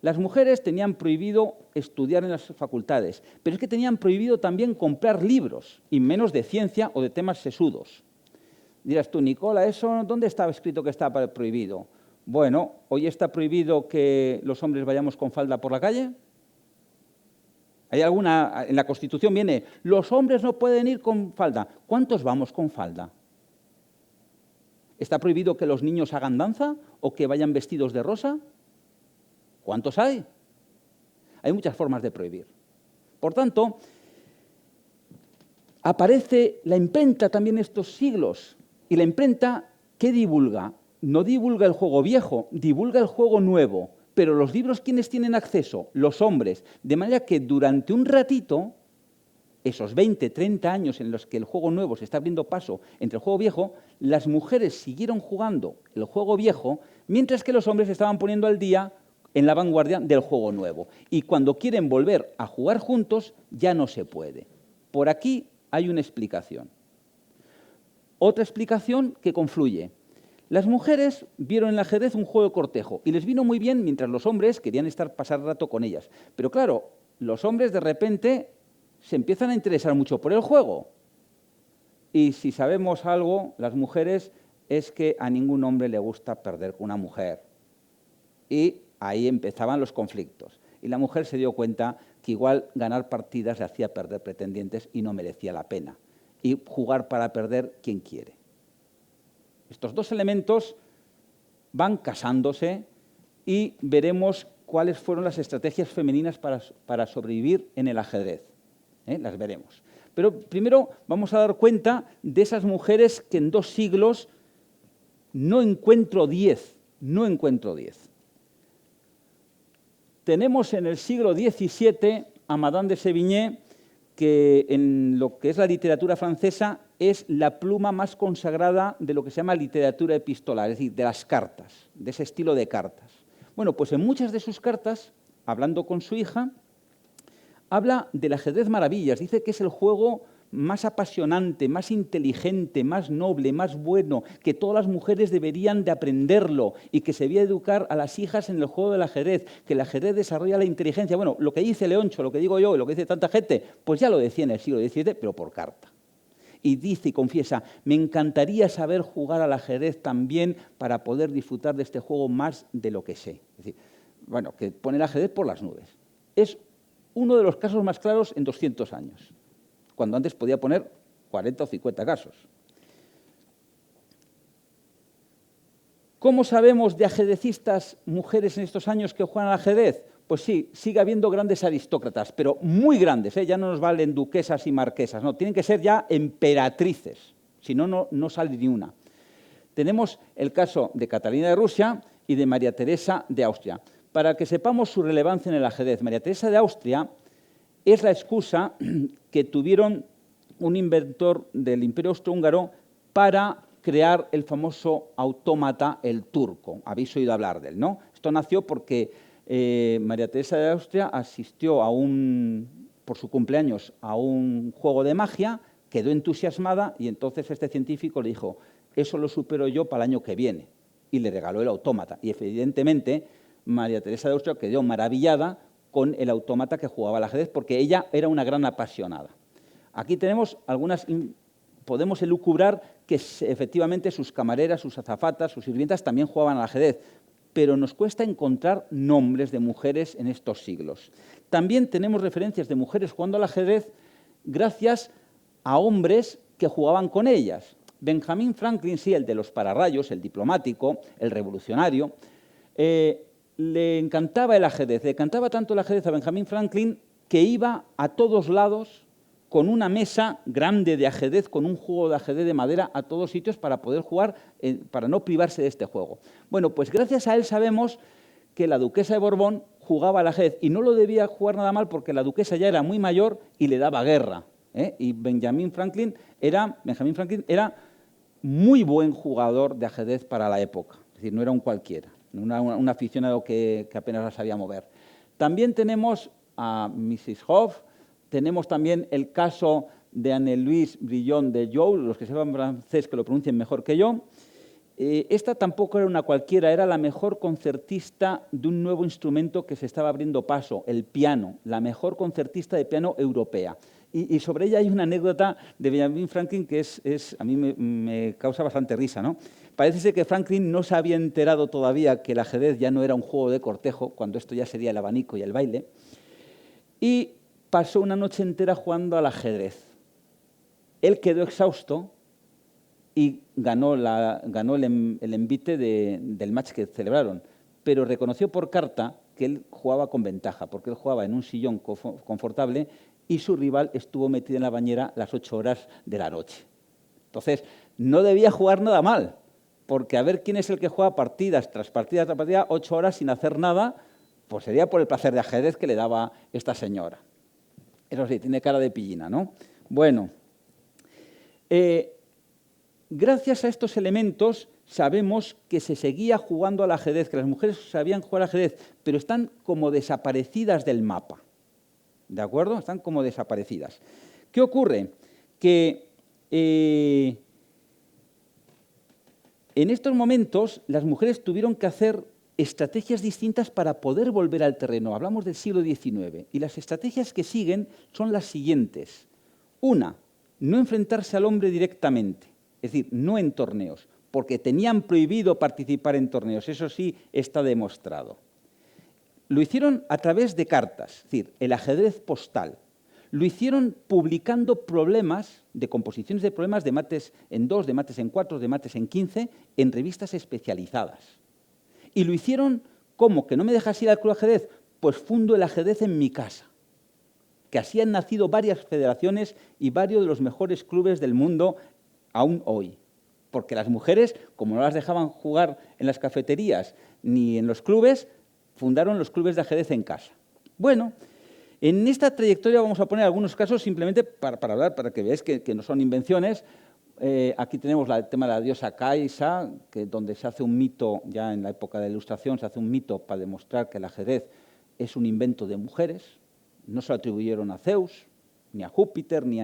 Speaker 3: Las mujeres tenían prohibido estudiar en las facultades, pero es que tenían prohibido también comprar libros, y menos de ciencia o de temas sesudos. Dirás tú, Nicola, ¿eso dónde estaba escrito que estaba prohibido? Bueno, ¿hoy está prohibido que los hombres vayamos con falda por la calle? ¿Hay alguna? En la Constitución viene, los hombres no pueden ir con falda. ¿Cuántos vamos con falda? ¿Está prohibido que los niños hagan danza o que vayan vestidos de rosa? ¿Cuántos hay? Hay muchas formas de prohibir. Por tanto, aparece la imprenta también en estos siglos. Y la imprenta, ¿qué divulga? No divulga el juego viejo, divulga el juego nuevo. Pero los libros, ¿quiénes tienen acceso? Los hombres. De manera que durante un ratito, esos 20, 30 años en los que el juego nuevo se está abriendo paso entre el juego viejo, las mujeres siguieron jugando el juego viejo, mientras que los hombres estaban poniendo al día en la vanguardia del juego nuevo. Y cuando quieren volver a jugar juntos, ya no se puede. Por aquí hay una explicación. Otra explicación que confluye. Las mujeres vieron en el ajedrez un juego de cortejo y les vino muy bien mientras los hombres querían pasar rato con ellas. Pero claro, los hombres de repente se empiezan a interesar mucho por el juego. Y si sabemos algo, las mujeres, es que a ningún hombre le gusta perder con una mujer. Y ahí empezaban los conflictos. Y la mujer se dio cuenta que igual ganar partidas le hacía perder pretendientes y no merecía la pena. Y jugar para perder, ¿quién quiere? Estos dos elementos van casándose y veremos cuáles fueron las estrategias femeninas para sobrevivir en el ajedrez. Las veremos. Pero primero vamos a dar cuenta de esas mujeres que en 2 siglos no encuentro 10. Tenemos en el siglo XVII a Madame de Sévigné, que en lo que es la literatura francesa es la pluma más consagrada de lo que se llama literatura epistolar, es decir, de las cartas, de ese estilo de cartas. Bueno, pues en muchas de sus cartas, hablando con su hija, habla del ajedrez maravillas, dice que es el juego más apasionante, más inteligente, más noble, más bueno, que todas las mujeres deberían de aprenderlo y que se debía educar a las hijas en el juego del ajedrez, que el ajedrez desarrolla la inteligencia. Bueno, lo que dice Leoncho, lo que digo yo, lo que dice tanta gente, pues ya lo decía en el siglo XVII, pero por carta. Y dice y confiesa, me encantaría saber jugar al ajedrez también para poder disfrutar de este juego más de lo que sé. Es decir, bueno, que pone el ajedrez por las nubes. Es uno de los casos más claros en 200 años, cuando antes podía poner 40 o 50 casos. ¿Cómo sabemos de ajedrecistas mujeres en estos años que juegan al ajedrez? Pues sí, sigue habiendo grandes aristócratas, pero muy grandes, ya no nos valen duquesas y marquesas, no, tienen que ser ya emperatrices, si no, no sale ni una. Tenemos el caso de Catalina de Rusia y de María Teresa de Austria. Para que sepamos su relevancia en el ajedrez, María Teresa de Austria es la excusa que tuvieron un inventor del Imperio Austrohúngaro para crear el famoso autómata, el turco. Habéis oído hablar de él, ¿no? Esto nació porque María Teresa de Austria asistió por su cumpleaños a un juego de magia, quedó entusiasmada y entonces este científico le dijo, eso lo supero yo para el año que viene. Y le regaló el autómata. Y evidentemente María Teresa de Austria quedó maravillada con el autómata que jugaba al ajedrez, porque ella era una gran apasionada. Aquí tenemos podemos elucubrar que efectivamente sus camareras, sus azafatas, sus sirvientas también jugaban al ajedrez, pero nos cuesta encontrar nombres de mujeres en estos siglos. También tenemos referencias de mujeres jugando al ajedrez gracias a hombres que jugaban con ellas. Benjamin Franklin, sí, el de los pararrayos, el diplomático, el revolucionario, le encantaba el ajedrez, le encantaba tanto el ajedrez a Benjamin Franklin que iba a todos lados con una mesa grande de ajedrez, con un juego de ajedrez de madera a todos sitios para poder jugar, para no privarse de este juego. Bueno, pues gracias a él sabemos que la duquesa de Borbón jugaba al ajedrez y no lo debía jugar nada mal porque la duquesa ya era muy mayor y le daba guerra. Y Benjamin Franklin era muy buen jugador de ajedrez para la época. Es decir, no era un cualquiera, un aficionado que apenas la sabía mover. También tenemos a Mrs. Hoff, tenemos también el caso de Anne-Louise Brillon de Joule, los que sepan francés que lo pronuncien mejor que yo. Esta tampoco era una cualquiera, era la mejor concertista de un nuevo instrumento que se estaba abriendo paso, el piano, la mejor concertista de piano europea. Y sobre ella hay una anécdota de Benjamin Franklin que a mí me causa bastante risa, ¿no? Parece ser que Franklin no se había enterado todavía que el ajedrez ya no era un juego de cortejo, cuando esto ya sería el abanico y el baile, y pasó una noche entera jugando al ajedrez. Él quedó exhausto y ganó el envite del match que celebraron, pero reconoció por carta que él jugaba con ventaja, porque él jugaba en un sillón confortable y su rival estuvo metido en la bañera las 8 horas de la noche. Entonces, no debía jugar nada mal, porque a ver quién es el que juega partidas tras partidas tras partidas, 8 horas sin hacer nada, pues sería por el placer de ajedrez que le daba esta señora. Eso sí, tiene cara de pillina, ¿no? Bueno, gracias a estos elementos sabemos que se seguía jugando al ajedrez, que las mujeres sabían jugar al ajedrez, pero están como desaparecidas del mapa. ¿De acuerdo? Están como desaparecidas. ¿Qué ocurre? Que en estos momentos las mujeres tuvieron que hacer estrategias distintas para poder volver al terreno. Hablamos del siglo XIX. Y las estrategias que siguen son las siguientes. Una, no enfrentarse al hombre directamente, es decir, no en torneos, porque tenían prohibido participar en torneos. Eso sí está demostrado. Lo hicieron a través de cartas, es decir, el ajedrez postal. Lo hicieron publicando problemas, de composiciones de problemas de mates en 2, de mates en 4, de mates en 15, en revistas especializadas. Y lo hicieron, ¿cómo? ¿Que no me dejas ir al club de ajedrez? Pues fundo el ajedrez en mi casa. Que así han nacido varias federaciones y varios de los mejores clubes del mundo aún hoy. Porque las mujeres, como no las dejaban jugar en las cafeterías ni en los clubes, fundaron los clubes de ajedrez en casa. Bueno, en esta trayectoria vamos a poner algunos casos simplemente para hablar, para que veáis que no son invenciones. Aquí tenemos el tema de la diosa Caisa, donde se hace un mito, ya en la época de la Ilustración, se hace un mito para demostrar que el ajedrez es un invento de mujeres. No se lo atribuyeron a Zeus, ni a Júpiter, ni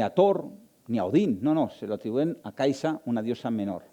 Speaker 3: a Thor, ni a Odín. No, se lo atribuyen a Caisa, una diosa menor.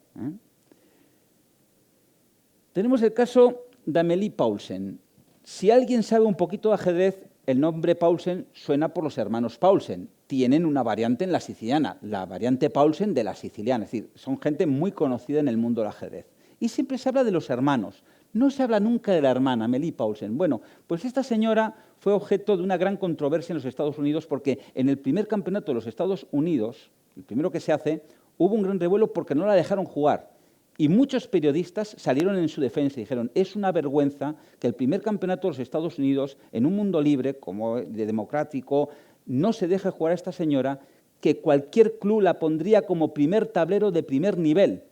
Speaker 3: Tenemos el caso de Amélie Paulsen. Si alguien sabe un poquito de ajedrez, el nombre Paulsen suena por los hermanos Paulsen. Tienen una variante en la siciliana, la variante Paulsen de la siciliana. Es decir, son gente muy conocida en el mundo del ajedrez. Y siempre se habla de los hermanos. No se habla nunca de la hermana, Amélie Paulsen. Bueno, pues esta señora fue objeto de una gran controversia en los Estados Unidos porque en el primer campeonato de los Estados Unidos, el primero que se hace, hubo un gran revuelo porque no la dejaron jugar. Y muchos periodistas salieron en su defensa y dijeron, es una vergüenza que el primer campeonato de los Estados Unidos, en un mundo libre, como de democrático, no se deje jugar a esta señora, que cualquier club la pondría como primer tablero de primer nivel.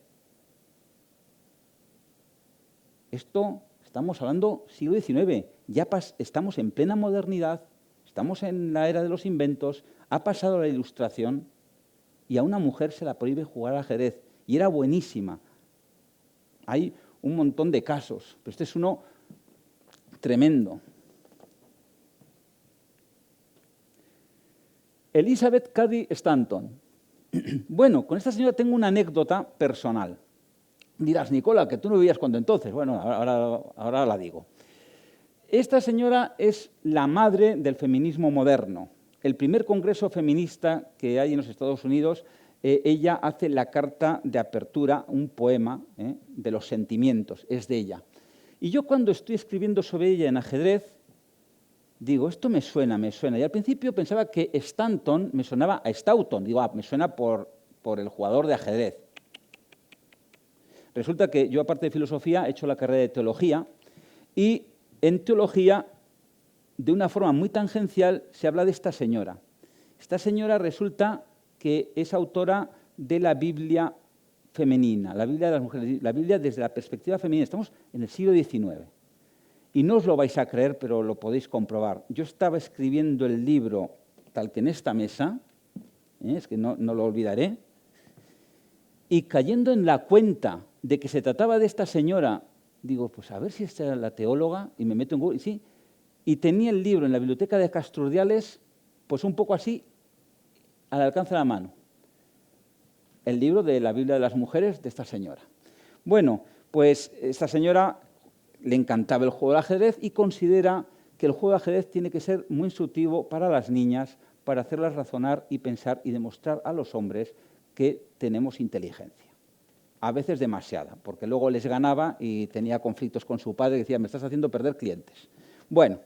Speaker 3: Esto, estamos hablando siglo XIX, ya estamos en plena modernidad, estamos en la era de los inventos, ha pasado la Ilustración y a una mujer se la prohíbe jugar al ajedrez. Y era buenísima. Hay un montón de casos, pero este es uno tremendo. Elizabeth Cady Stanton. Bueno, con esta señora tengo una anécdota personal. Dirás, Nicola, que tú no vivías cuando entonces. Bueno, ahora la digo. Esta señora es la madre del feminismo moderno. El primer congreso feminista que hay en los Estados Unidos, ella hace la carta de apertura, un poema de los sentimientos, es de ella. Y yo cuando estoy escribiendo sobre ella en ajedrez, digo, esto me suena. Y al principio pensaba que Stanton me sonaba a Stoughton. Digo, me suena por el jugador de ajedrez. Resulta que yo, aparte de filosofía, he hecho la carrera de teología y en teología, de una forma muy tangencial, se habla de esta señora. Esta señora resulta que es autora de la Biblia femenina, la Biblia de las mujeres, la Biblia desde la perspectiva femenina. Estamos en el siglo XIX. Y no os lo vais a creer, pero lo podéis comprobar. Yo estaba escribiendo el libro tal que en esta mesa, es que no lo olvidaré, y cayendo en la cuenta de que se trataba de esta señora, digo, pues a ver si esta era la teóloga, y me meto en Google, y sí, y tenía el libro en la biblioteca de Castrurdiales, pues un poco así, al alcance de la mano. El libro de la Biblia de las mujeres de esta señora. Bueno, pues esta señora le encantaba el juego del ajedrez y considera que el juego de ajedrez tiene que ser muy instructivo para las niñas, para hacerlas razonar y pensar y demostrar a los hombres que tenemos inteligencia. A veces demasiada, porque luego les ganaba y tenía conflictos con su padre y decía, me estás haciendo perder clientes. Bueno,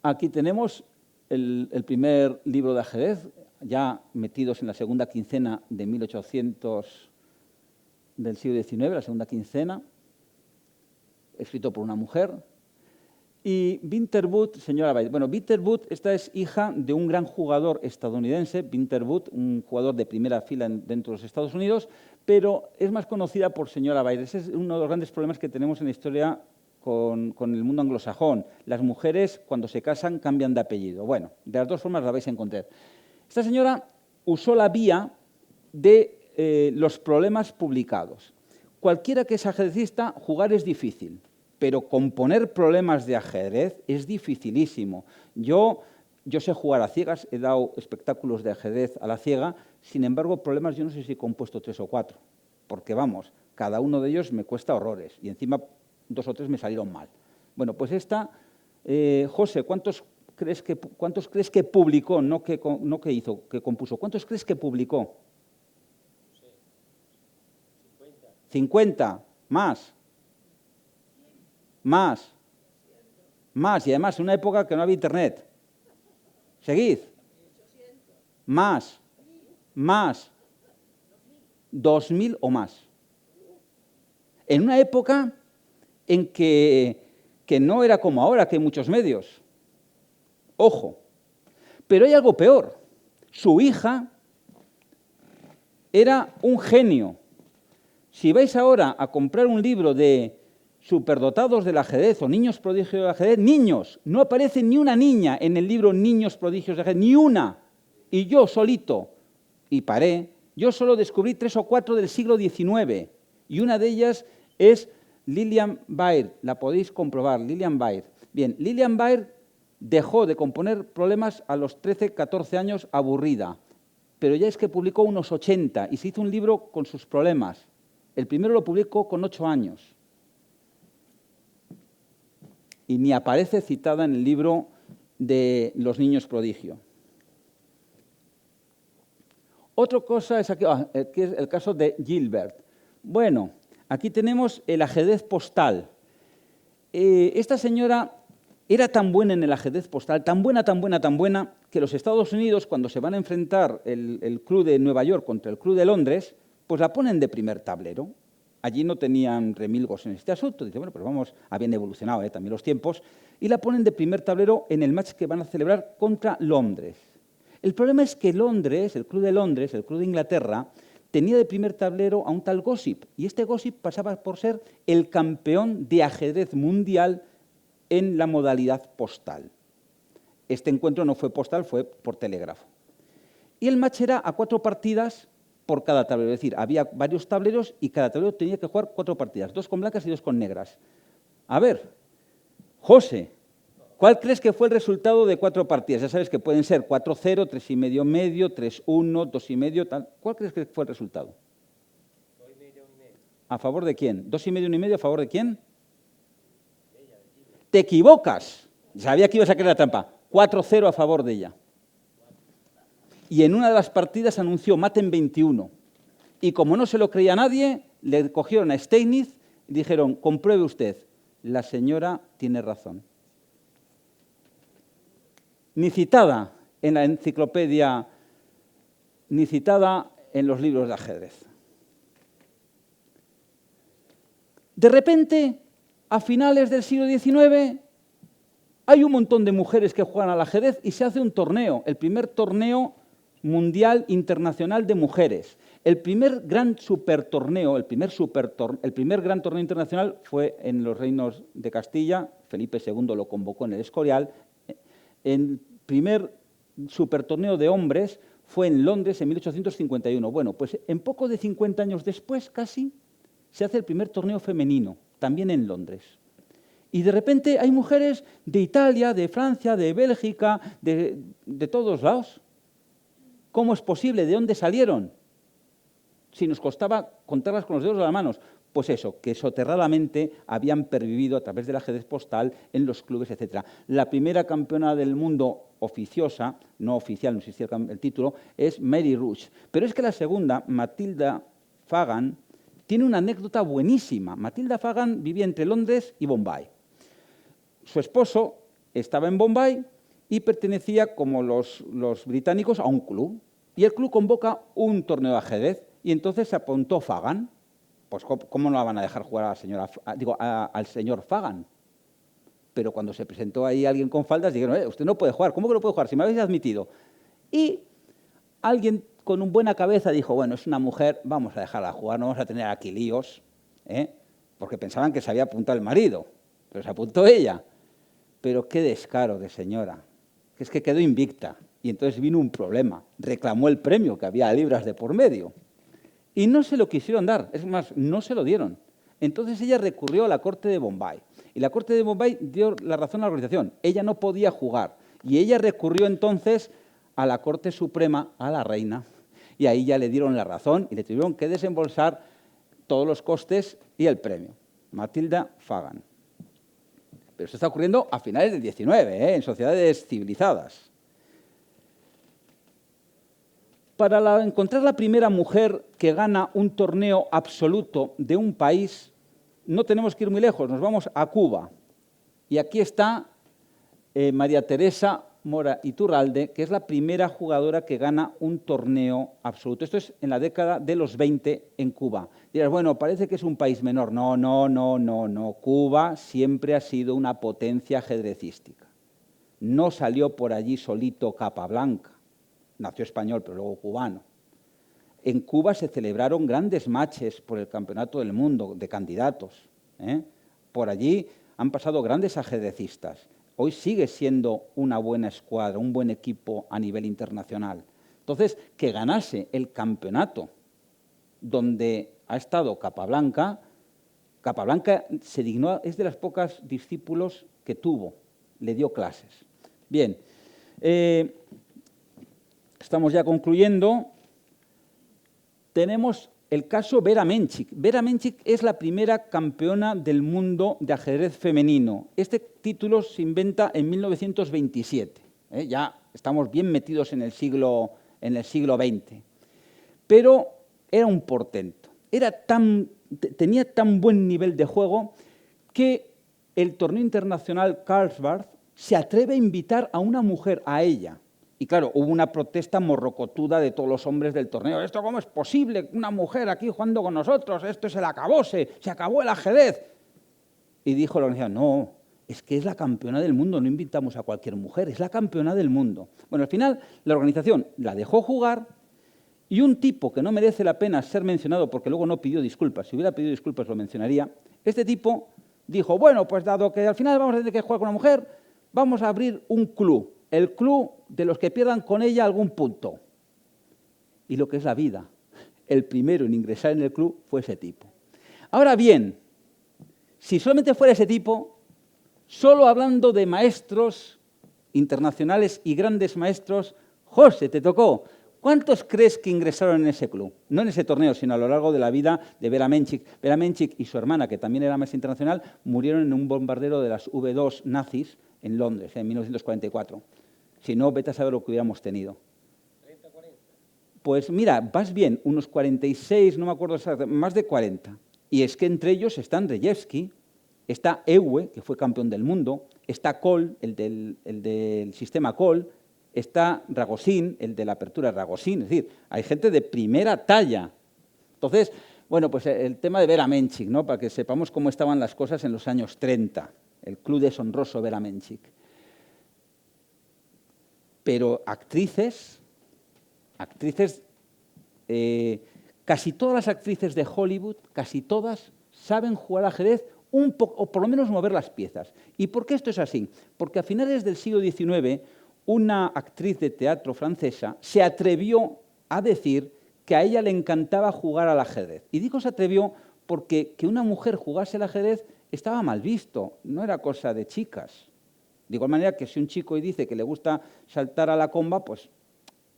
Speaker 3: aquí tenemos el primer libro de ajedrez, ya metidos en la segunda quincena de 1800 del siglo XIX, la segunda quincena, escrito por una mujer. Y Winterwood, señora Baird. Bueno, Winterwood, esta es hija de un gran jugador estadounidense, Winterwood, un jugador de primera fila dentro de los Estados Unidos, pero es más conocida por señora Baird. Ese es uno de los grandes problemas que tenemos en la historia con el mundo anglosajón. Las mujeres, cuando se casan, cambian de apellido. Bueno, de las dos formas la vais a encontrar. Esta señora usó la vía de los problemas publicados. Cualquiera que es ajedrecista, jugar es difícil, pero componer problemas de ajedrez es dificilísimo. Yo sé jugar a ciegas, he dado espectáculos de ajedrez a la ciega, sin embargo, problemas yo no sé si he compuesto 3 o 4, porque vamos, cada uno de ellos me cuesta horrores, y encima 2 o 3 me salieron mal. Bueno, pues esta, José, ¿cuántos crees que publicó, no que hizo, que compuso? ¿Cuántos crees que publicó? 50, más, y además en una época que no había internet. Seguid. Más, 2000 o más. En una época en que no era como ahora, que hay muchos medios. Ojo, pero hay algo peor. Su hija era un genio. Si vais ahora a comprar un libro de superdotados del ajedrez o niños prodigios del ajedrez, niños, no aparece ni una niña en el libro Niños prodigios del ajedrez, ni una. Y yo solito, y paré, yo solo descubrí 3 o 4 del siglo XIX, y una de ellas es Lillian Baird, la podéis comprobar, Lillian Baird. Bien, Lillian Baird dejó de componer problemas a los 13, 14 años aburrida, pero ya es que publicó unos 80 y se hizo un libro con sus problemas. El primero lo publicó con 8 años. Y ni aparece citada en el libro de los niños prodigio. Otra cosa es aquí, que es el caso de Gilbert. Bueno, aquí tenemos el ajedrez postal. Esta señora era tan buena en el ajedrez postal, tan buena, que los Estados Unidos, cuando se van a enfrentar el club de Nueva York contra el club de Londres, pues la ponen de primer tablero. Allí no tenían remilgos en este asunto. Dice, bueno, pues vamos, habían evolucionado también los tiempos, y la ponen de primer tablero en el match que van a celebrar contra Londres. El problema es que Londres, el club de Londres, el club de Inglaterra, tenía de primer tablero a un tal Gossip, y este Gossip pasaba por ser el campeón de ajedrez mundial en la modalidad postal. Este encuentro no fue postal, fue por telégrafo. Y el match era a 4 partidas por cada tablero, es decir, había varios tableros y cada tablero tenía que jugar 4 partidas, 2 con blancas y 2 con negras. A ver, José, ¿cuál crees que fue el resultado de 4 partidas? Ya sabes que pueden ser 4-0, 3,5, 3-1, 2,5, tal. ¿Cuál crees que fue el resultado?
Speaker 2: 2,5.
Speaker 3: ¿A favor de quién? 2,5, 1,5, ¿a favor de quién? Te equivocas. Sabía que ibas a creer la trampa. 4-0 a favor de ella. Y en una de las partidas anunció maten 21. Y como no se lo creía nadie, le cogieron a Steinitz y dijeron, compruebe usted, la señora tiene razón. Ni citada en la enciclopedia, ni citada en los libros de ajedrez. De repente, a finales del siglo XIX, hay un montón de mujeres que juegan al ajedrez y se hace un torneo, el primer torneo mundial internacional de mujeres. El primer gran supertorneo, el primer gran torneo internacional fue en los Reinos de Castilla. Felipe II lo convocó en el Escorial. El primer supertorneo de hombres fue en Londres en 1851. Bueno, pues en poco de 50 años después, casi, se hace el primer torneo femenino, también en Londres. Y de repente hay mujeres de Italia, de Francia, de Bélgica, de todos lados. ¿Cómo es posible? ¿De dónde salieron? Si nos costaba contarlas con los dedos de las manos. Pues eso, que soterradamente habían pervivido a través del ajedrez postal en los clubes, etc. La primera campeona del mundo oficiosa, no oficial, no existía el título, es Mary Rush. Pero es que la segunda, Matilda Fagan, tiene una anécdota buenísima. Matilda Fagan vivía entre Londres y Bombay. Su esposo estaba en Bombay y pertenecía, como los británicos, a un club. Y el club convoca un torneo de ajedrez y entonces se apuntó Fagan. Pues ¿cómo no la van a dejar jugar al señor Fagan? Pero cuando se presentó ahí alguien con faldas, dijeron, usted no puede jugar. ¿Cómo que no puede jugar? Si me habéis admitido. Y alguien con una buena cabeza dijo, bueno, es una mujer, vamos a dejarla jugar, no vamos a tener aquí líos, porque pensaban que se había apuntado el marido, pero se apuntó ella. Pero qué descaro de señora, que es que quedó invicta. Y entonces vino un problema, reclamó el premio, que había libras de por medio. Y no se lo quisieron dar, es más, no se lo dieron. Entonces ella recurrió a la Corte de Bombay. Y la Corte de Bombay dio la razón a la organización. Ella no podía jugar. Y ella recurrió entonces a la Corte Suprema, a la reina. Y ahí ya le dieron la razón y le tuvieron que desembolsar todos los costes y el premio. Matilda Fagan. Pero esto está ocurriendo a finales del XIX, en sociedades civilizadas. Para encontrar la primera mujer que gana un torneo absoluto de un país, no tenemos que ir muy lejos, nos vamos a Cuba. Y aquí está María Teresa Mora Iturralde, que es la primera jugadora que gana un torneo absoluto. Esto es en la década de los 20 en Cuba. Dirás, bueno, parece que es un país menor. No. Cuba siempre ha sido una potencia ajedrecística. No salió por allí solito Capablanca. Nació español, pero luego cubano. En Cuba se celebraron grandes matches por el Campeonato del Mundo de candidatos. Por allí han pasado grandes ajedrecistas. Hoy sigue siendo una buena escuadra, un buen equipo a nivel internacional. Entonces, que ganase el campeonato donde ha estado Capablanca, Capablanca se dignó, es de las pocas discípulos que tuvo, le dio clases. Bien, estamos ya concluyendo. Tenemos el caso Vera Menchik. Vera Menchik es la primera campeona del mundo de ajedrez femenino. Este título se inventa en 1927. Ya estamos bien metidos en el siglo XX. Pero era un portento. Tenía tan buen nivel de juego que el torneo internacional Carlsbad se atreve a invitar a una mujer, a ella. Y claro, hubo una protesta morrocotuda de todos los hombres del torneo. ¿Esto cómo es posible? Una mujer aquí jugando con nosotros, esto es el acabose, se acabó el ajedrez. Y dijo la organización, no, es que es la campeona del mundo, no invitamos a cualquier mujer, es la campeona del mundo. Bueno, al final la organización la dejó jugar y un tipo que no merece la pena ser mencionado porque luego no pidió disculpas, si hubiera pedido disculpas lo mencionaría, este tipo dijo, bueno, pues dado que al final vamos a tener que jugar con una mujer, vamos a abrir un club. El club de los que pierdan con ella algún punto. Y lo que es la vida. El primero en ingresar en el club fue ese tipo. Ahora bien, si solamente fuera ese tipo, solo hablando de maestros internacionales y grandes maestros, José, te tocó. ¿Cuántos crees que ingresaron en ese club? No en ese torneo, sino a lo largo de la vida de Vera Menchik. Vera Menchik y su hermana, que también era maestra internacional, murieron en un bombardero de las V2 nazis en Londres, en 1944. Si no, vete a saber lo que hubiéramos tenido.
Speaker 2: 30, 40.
Speaker 3: Pues mira, vas bien, unos 46, no me acuerdo exactamente, más de 40. Y es que entre ellos están Rejewski, está Ewe, que fue campeón del mundo, está Kohl, el del sistema Kohl, está Ragosín, el de la apertura Ragosín. Es decir, hay gente de primera talla. Entonces, bueno, pues el tema de Vera Menchik, ¿no? Para que sepamos cómo estaban las cosas en los años 30. El club deshonroso Vera Menchik. Pero actrices Casi todas las actrices de Hollywood, casi todas, saben jugar al ajedrez un poco, o por lo menos mover las piezas. ¿Y por qué esto es así? Porque a finales del siglo XIX, una actriz de teatro francesa se atrevió a decir que a ella le encantaba jugar al ajedrez. Y digo se atrevió porque que una mujer jugase al ajedrez estaba mal visto, no era cosa de chicas. De igual manera que si un chico hoy dice que le gusta saltar a la comba, pues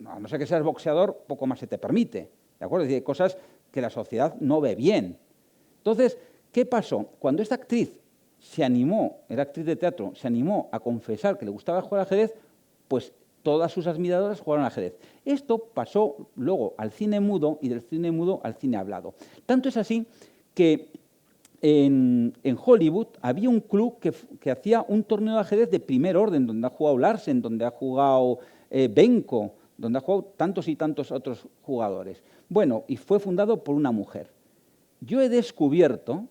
Speaker 3: a no ser que seas boxeador, poco más se te permite. ¿De acuerdo? Es decir, hay cosas que la sociedad no ve bien. Entonces, ¿qué pasó? Cuando esta actriz se animó, era actriz de teatro, se animó a confesar que le gustaba jugar al ajedrez, pues todas sus admiradoras jugaron al ajedrez. Esto pasó luego al cine mudo y del cine mudo al cine hablado. Tanto es así que en Hollywood había un club que hacía un torneo de ajedrez de primer orden, donde ha jugado Larsen, donde ha jugado Benko, donde ha jugado tantos y tantos otros jugadores. Bueno, y fue fundado por una mujer. Yo he descubierto,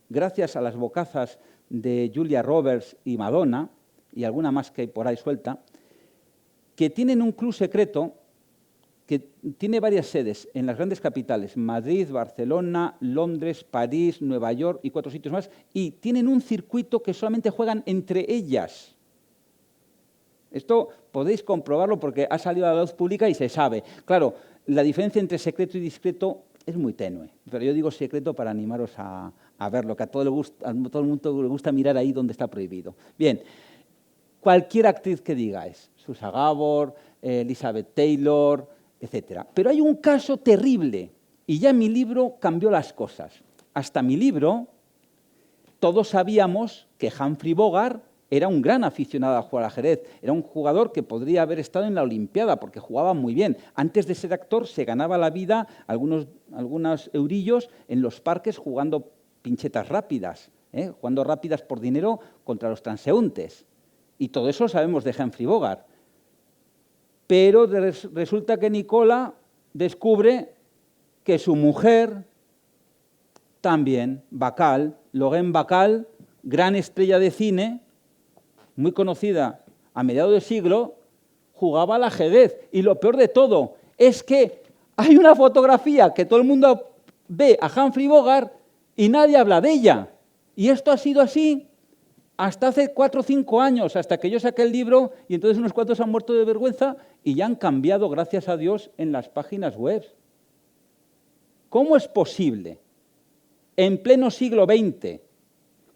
Speaker 3: gracias a las bocazas de Julia Roberts y Madonna, y alguna más que hay por ahí suelta, que tienen un club secreto que tiene varias sedes en las grandes capitales, Madrid, Barcelona, Londres, París, Nueva York y 4 sitios más, y tienen un circuito que solamente juegan entre ellas. Esto podéis comprobarlo porque ha salido a la luz pública y se sabe. Claro, la diferencia entre secreto y discreto es muy tenue, pero yo digo secreto para animaros a verlo, que a todo el mundo le gusta mirar ahí donde está prohibido. Bien, cualquier actriz que digáis, Susan Gabor, Elizabeth Taylor, etc. Pero hay un caso terrible, y ya mi libro cambió las cosas. Hasta mi libro, todos sabíamos que Humphrey Bogart era un gran aficionado a jugar al ajedrez. Era un jugador que podría haber estado en la Olimpiada porque jugaba muy bien. Antes de ser actor se ganaba la vida algunos eurillos en los parques jugando pinchetas rápidas, jugando rápidas por dinero contra los transeúntes. Y todo eso sabemos de Humphrey Bogart. Pero resulta que Nicola descubre que su mujer también, Bacall, Lorraine Bacall, gran estrella de cine, muy conocida a mediados del siglo, jugaba al ajedrez. Y lo peor de todo es que hay una fotografía que todo el mundo ve a Humphrey Bogart y nadie habla de ella. Y esto ha sido así hasta hace 4 o 5 años, hasta que yo saqué el libro y entonces unos cuantos han muerto de vergüenza y ya han cambiado, gracias a Dios, en las páginas web. ¿Cómo es posible, en pleno siglo XX,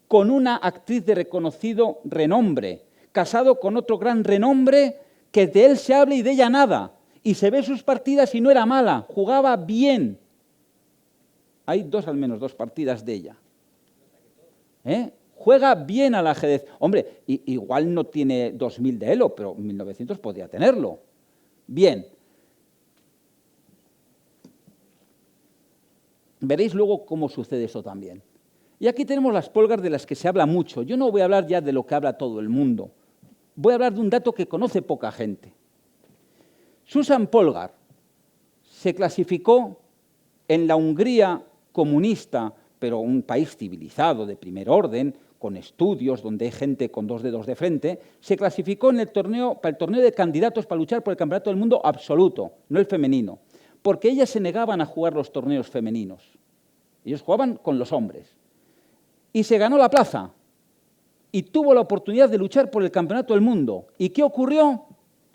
Speaker 3: con una actriz de reconocido renombre, casado con otro gran renombre, que de él se hable y de ella nada? Y se ve sus partidas y no era mala, jugaba bien. Hay al menos dos partidas de ella. Juega bien al ajedrez. Hombre, igual no tiene 2000 de Elo, pero 1900 podría tenerlo. Bien. Veréis luego cómo sucede eso también. Y aquí tenemos las Polgar de las que se habla mucho. Yo no voy a hablar ya de lo que habla todo el mundo. Voy a hablar de un dato que conoce poca gente. Susan Polgar se clasificó en la Hungría comunista, pero un país civilizado de primer orden, con estudios, donde hay gente con 2 dedos de frente, se clasificó en para el torneo de candidatos para luchar por el campeonato del mundo absoluto, no el femenino, porque ellas se negaban a jugar los torneos femeninos. Ellos jugaban con los hombres. Y se ganó la plaza. Y tuvo la oportunidad de luchar por el campeonato del mundo. ¿Y qué ocurrió?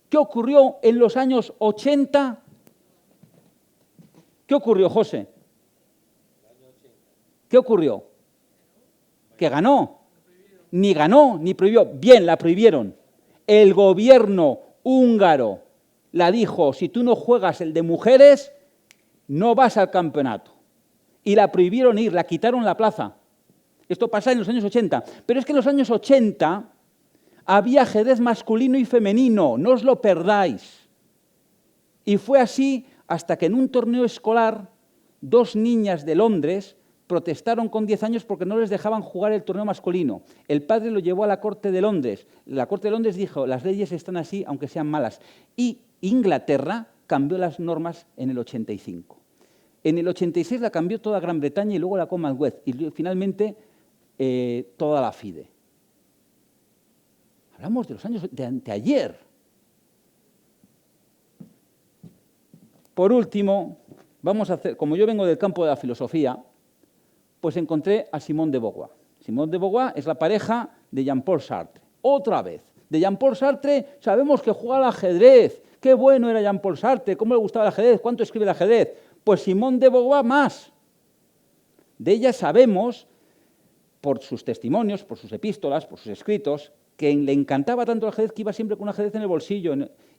Speaker 3: ¿Qué ocurrió en los años 80? ¿Qué ocurrió, José? ¿Qué ocurrió? Que ganó. Ni ganó, ni prohibió. Bien, la prohibieron. El gobierno húngaro la dijo, si tú no juegas el de mujeres, no vas al campeonato. Y la prohibieron ir, la quitaron la plaza. Esto pasa en los años 80. Pero es que en los años 80 había ajedrez masculino y femenino, no os lo perdáis. Y fue así hasta que en un torneo escolar 2 niñas de Londres protestaron con 10 años porque no les dejaban jugar el torneo masculino. El padre lo llevó a la Corte de Londres. La Corte de Londres dijo, las leyes están así, aunque sean malas. Y Inglaterra cambió las normas en el 85. En el 86 la cambió toda Gran Bretaña y luego la Commonwealth. Y finalmente toda la FIDE. Hablamos de los años de anteayer. Por último, vamos a hacer, como yo vengo del campo de la filosofía, pues encontré a Simone de Beauvoir. Simone de Beauvoir es la pareja de Jean-Paul Sartre. Otra vez. De Jean-Paul Sartre sabemos que juega al ajedrez. Qué bueno era Jean-Paul Sartre, cómo le gustaba el ajedrez, cuánto escribe el ajedrez. Pues Simone de Beauvoir más. De ella sabemos, por sus testimonios, por sus epístolas, por sus escritos, que le encantaba tanto el ajedrez que iba siempre con un ajedrez en el bolsillo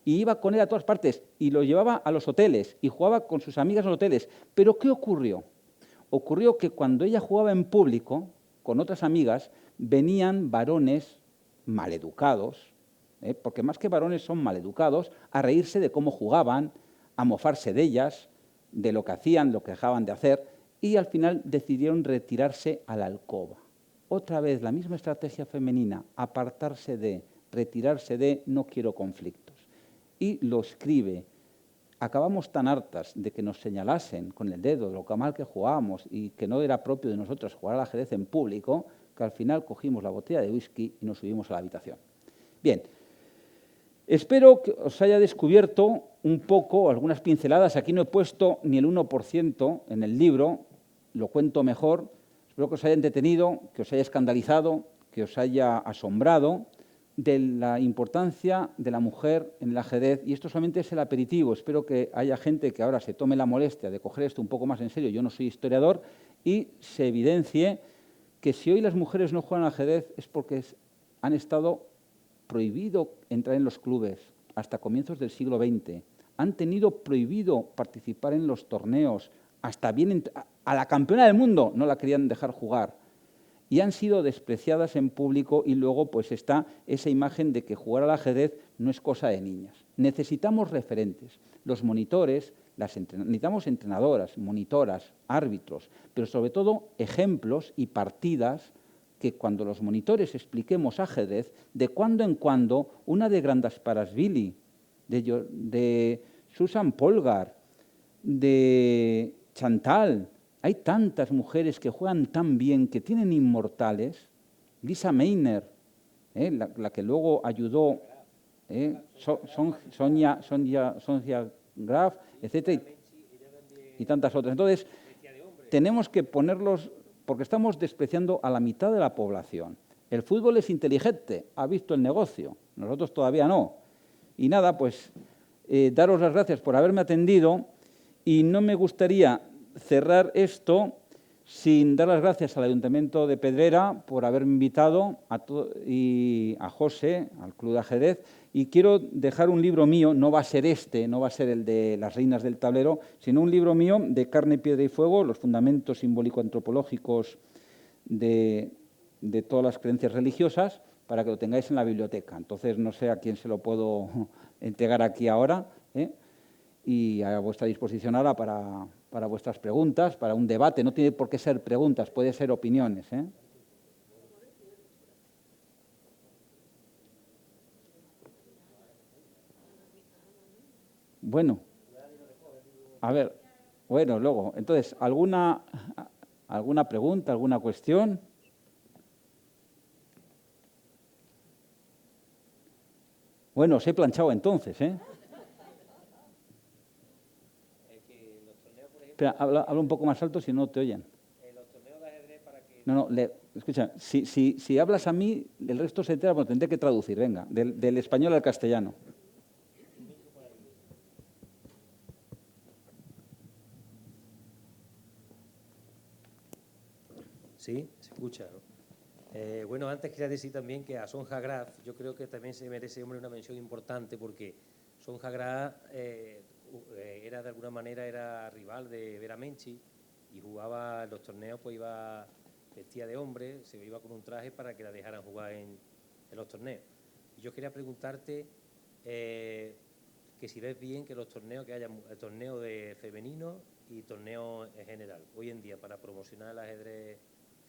Speaker 3: y iba con él a todas partes y lo llevaba a los hoteles y jugaba con sus amigas en los hoteles. Pero ¿qué ocurrió? Ocurrió que cuando ella jugaba en público, con otras amigas, venían varones maleducados, porque más que varones son maleducados, a reírse de cómo jugaban, a mofarse de ellas, de lo que hacían, lo que dejaban de hacer, y al final decidieron retirarse a la alcoba. Otra vez, la misma estrategia femenina, apartarse de, retirarse de, no quiero conflictos. Y lo escribe. Acabamos tan hartas de que nos señalasen con el dedo de lo mal que jugábamos y que no era propio de nosotras jugar al ajedrez en público, que al final cogimos la botella de whisky y nos subimos a la habitación. Bien, espero que os haya descubierto un poco, algunas pinceladas. Aquí no he puesto ni el 1% en el libro, lo cuento mejor. Espero que os haya entretenido, que os haya escandalizado, que os haya asombrado de la importancia de la mujer en el ajedrez. Y esto solamente es el aperitivo. Espero que haya gente que ahora se tome la molestia de coger esto un poco más en serio. Yo no soy historiador y se evidencie que si hoy las mujeres no juegan al ajedrez es porque han estado prohibido entrar en los clubes hasta comienzos del siglo XX. Han tenido prohibido participar en los torneos. Hasta bien a la campeona del mundo no la querían dejar jugar. Y han sido despreciadas en público y luego pues está esa imagen de que jugar al ajedrez no es cosa de niñas. Necesitamos referentes. Los monitores, necesitamos entrenadoras, monitoras, árbitros, pero sobre todo ejemplos y partidas que cuando los monitores expliquemos ajedrez, de cuando en cuando, una de Grandasparasvili, de Susan Polgar, de Chantal, hay tantas mujeres que juegan tan bien, que tienen inmortales. Lisa Meitner, la que luego ayudó, Sonia Graf, etcétera, y tantas otras. Entonces, tenemos que ponerlos, porque estamos despreciando a la mitad de la población. El fútbol es inteligente, ha visto el negocio, nosotros todavía no. Y nada, pues daros las gracias por haberme atendido y no me gustaría cerrar esto sin dar las gracias al Ayuntamiento de Pedrera por haberme invitado y a José, al Club de Ajedrez, y quiero dejar un libro mío, no va a ser este, no va a ser el de las reinas del tablero, sino un libro mío de Carne, Piedra y Fuego, los fundamentos simbólico-antropológicos de todas las creencias religiosas, para que lo tengáis en la biblioteca. Entonces, no sé a quién se lo puedo entregar aquí ahora, y a vuestra disposición ahora para vuestras preguntas, para un debate. No tiene por qué ser preguntas, puede ser opiniones. Bueno, a ver, bueno, luego, entonces, ¿alguna pregunta, alguna cuestión? Bueno, os he planchado entonces, Espera, habla un poco más alto si no te oyen. Los torneos de ajedrez para que... No, escucha, si hablas a mí, el resto se entera, pues tendré que traducir, venga, del español al castellano.
Speaker 2: Sí, se escucha, ¿no? Bueno, antes quería decir también que a Sonja Graf, yo creo que también se merece, hombre, una mención importante, porque Sonja Graf era de alguna manera era rival de Vera Menchis y jugaba en los torneos, pues iba vestida de hombre, se iba con un traje para que la dejaran jugar en los torneos. Y yo quería preguntarte que si ves bien que los torneos, que haya torneos de femenino y torneos en general, hoy en día, para promocionar el ajedrez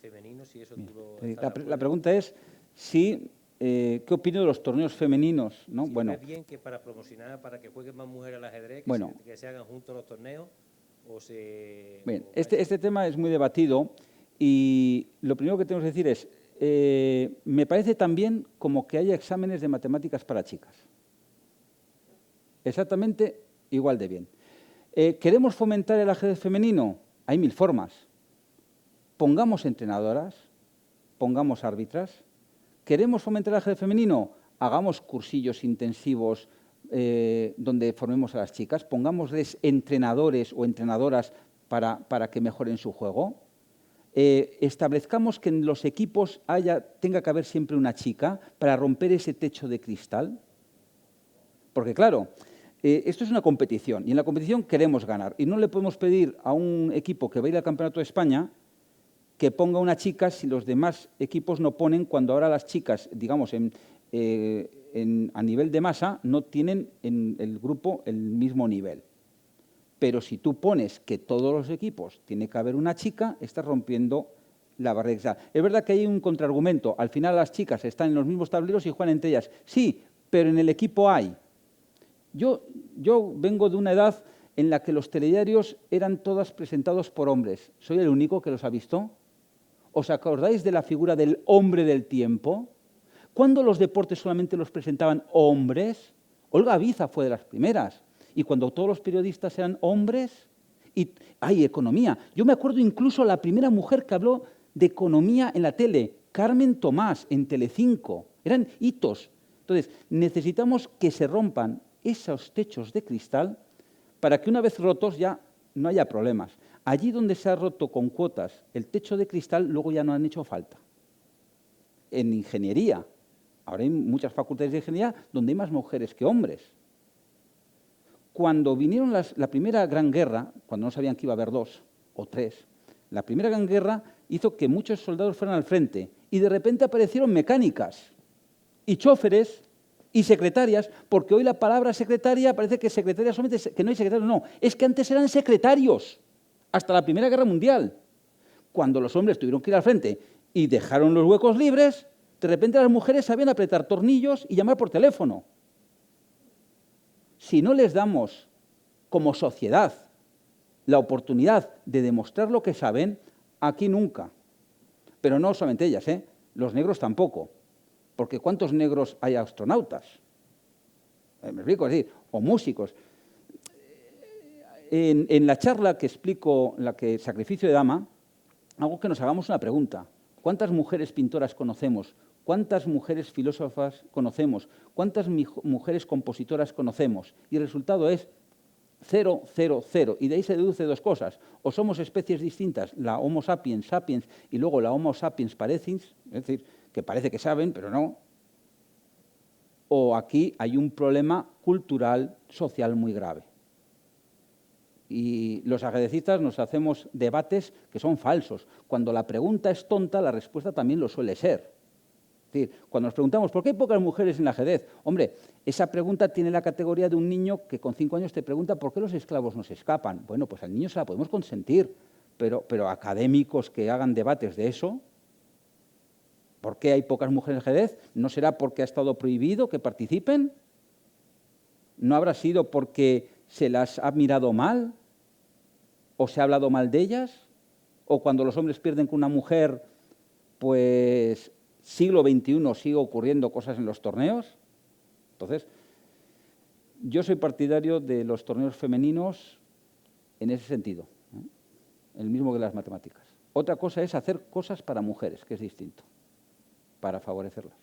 Speaker 2: femenino, si eso tú lo...
Speaker 3: La pregunta es si... ¿qué opino de los torneos femeninos? ¿No?
Speaker 2: Si
Speaker 3: bueno,
Speaker 2: bien que para promocionar, para que jueguen más mujeres al ajedrez, que se hagan juntos los torneos, o se...
Speaker 3: Bien, este tema es muy debatido y lo primero que tenemos que decir es, me parece también como que haya exámenes de matemáticas para chicas. Exactamente igual de bien. ¿Queremos fomentar el ajedrez femenino? Hay 1000 formas. Pongamos entrenadoras, pongamos árbitras. ¿Queremos fomentar el ajedrez femenino? Hagamos cursillos intensivos donde formemos a las chicas, pongámosles entrenadores o entrenadoras para que mejoren su juego. Establezcamos que en los equipos tenga que haber siempre una chica para romper ese techo de cristal. Porque claro, esto es una competición y en la competición queremos ganar. Y no le podemos pedir a un equipo que va a ir al Campeonato de España que ponga una chica si los demás equipos no ponen, cuando ahora las chicas, digamos, a nivel de masa, no tienen en el grupo el mismo nivel. Pero si tú pones que todos los equipos tiene que haber una chica, estás rompiendo la barrera. Es verdad que hay un contraargumento. Al final las chicas están en los mismos tableros y juegan entre ellas. Sí, pero en el equipo hay. Yo vengo de una edad en la que los telediarios eran todos presentados por hombres. ¿Soy el único que los ha visto? ¿Os acordáis de la figura del hombre del tiempo? ¿Cuándo los deportes solamente los presentaban hombres? Olga Aviza fue de las primeras. Y cuando todos los periodistas eran hombres, y hay economía. Yo me acuerdo incluso la primera mujer que habló de economía en la tele, Carmen Tomás, en Telecinco. Eran hitos. Entonces, necesitamos que se rompan esos techos de cristal para que una vez rotos ya no haya problemas. Allí donde se ha roto con cuotas el techo de cristal, luego ya no han hecho falta. En ingeniería, ahora hay muchas facultades de ingeniería donde hay más mujeres que hombres. Cuando vinieron la primera Gran Guerra, cuando no sabían que iba a haber 2 o 3, la primera Gran Guerra hizo que muchos soldados fueran al frente y de repente aparecieron mecánicas y choferes y secretarias, porque hoy la palabra secretaria parece que secretaria solamente, que no hay secretarios, no, es que antes eran secretarios, hasta la Primera Guerra Mundial. Cuando los hombres tuvieron que ir al frente y dejaron los huecos libres, de repente las mujeres sabían apretar tornillos y llamar por teléfono. Si no les damos, como sociedad, la oportunidad de demostrar lo que saben, aquí nunca. Pero no solamente ellas, los negros tampoco. Porque ¿cuántos negros hay astronautas? Me explico, es decir, o músicos. En la charla que explico, Sacrificio de Dama, hago que nos hagamos una pregunta. ¿Cuántas mujeres pintoras conocemos? ¿Cuántas mujeres filósofas conocemos? ¿Cuántas mujeres compositoras conocemos? Y el resultado es 0, 0, 0. Y de ahí se deduce 2 cosas. O somos especies distintas, la Homo sapiens sapiens y luego la Homo sapiens pareciens, es decir, que parece que saben, pero no. O aquí hay un problema cultural, social muy grave. Y los ajedrecistas nos hacemos debates que son falsos. Cuando la pregunta es tonta, la respuesta también lo suele ser. Es decir, cuando nos preguntamos ¿por qué hay pocas mujeres en el ajedrez? Hombre, esa pregunta tiene la categoría de un niño que con 5 años te pregunta ¿por qué los esclavos no se escapan? Bueno, pues al niño se la podemos consentir, pero académicos que hagan debates de eso, ¿por qué hay pocas mujeres en el ajedrez? ¿No será porque ha estado prohibido que participen? ¿No habrá sido porque se las ha mirado mal? ¿O se ha hablado mal de ellas? ¿O cuando los hombres pierden con una mujer, pues siglo XXI sigue ocurriendo cosas en los torneos? Entonces, yo soy partidario de los torneos femeninos en ese sentido, el mismo que las matemáticas. Otra cosa es hacer cosas para mujeres, que es distinto, para favorecerlas.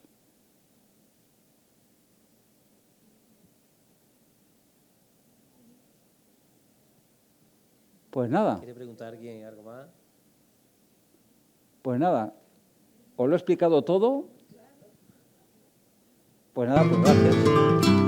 Speaker 3: Pues nada.
Speaker 2: ¿Quiere preguntar alguien algo más?
Speaker 3: Pues nada, os lo he explicado todo. Pues nada, pues gracias.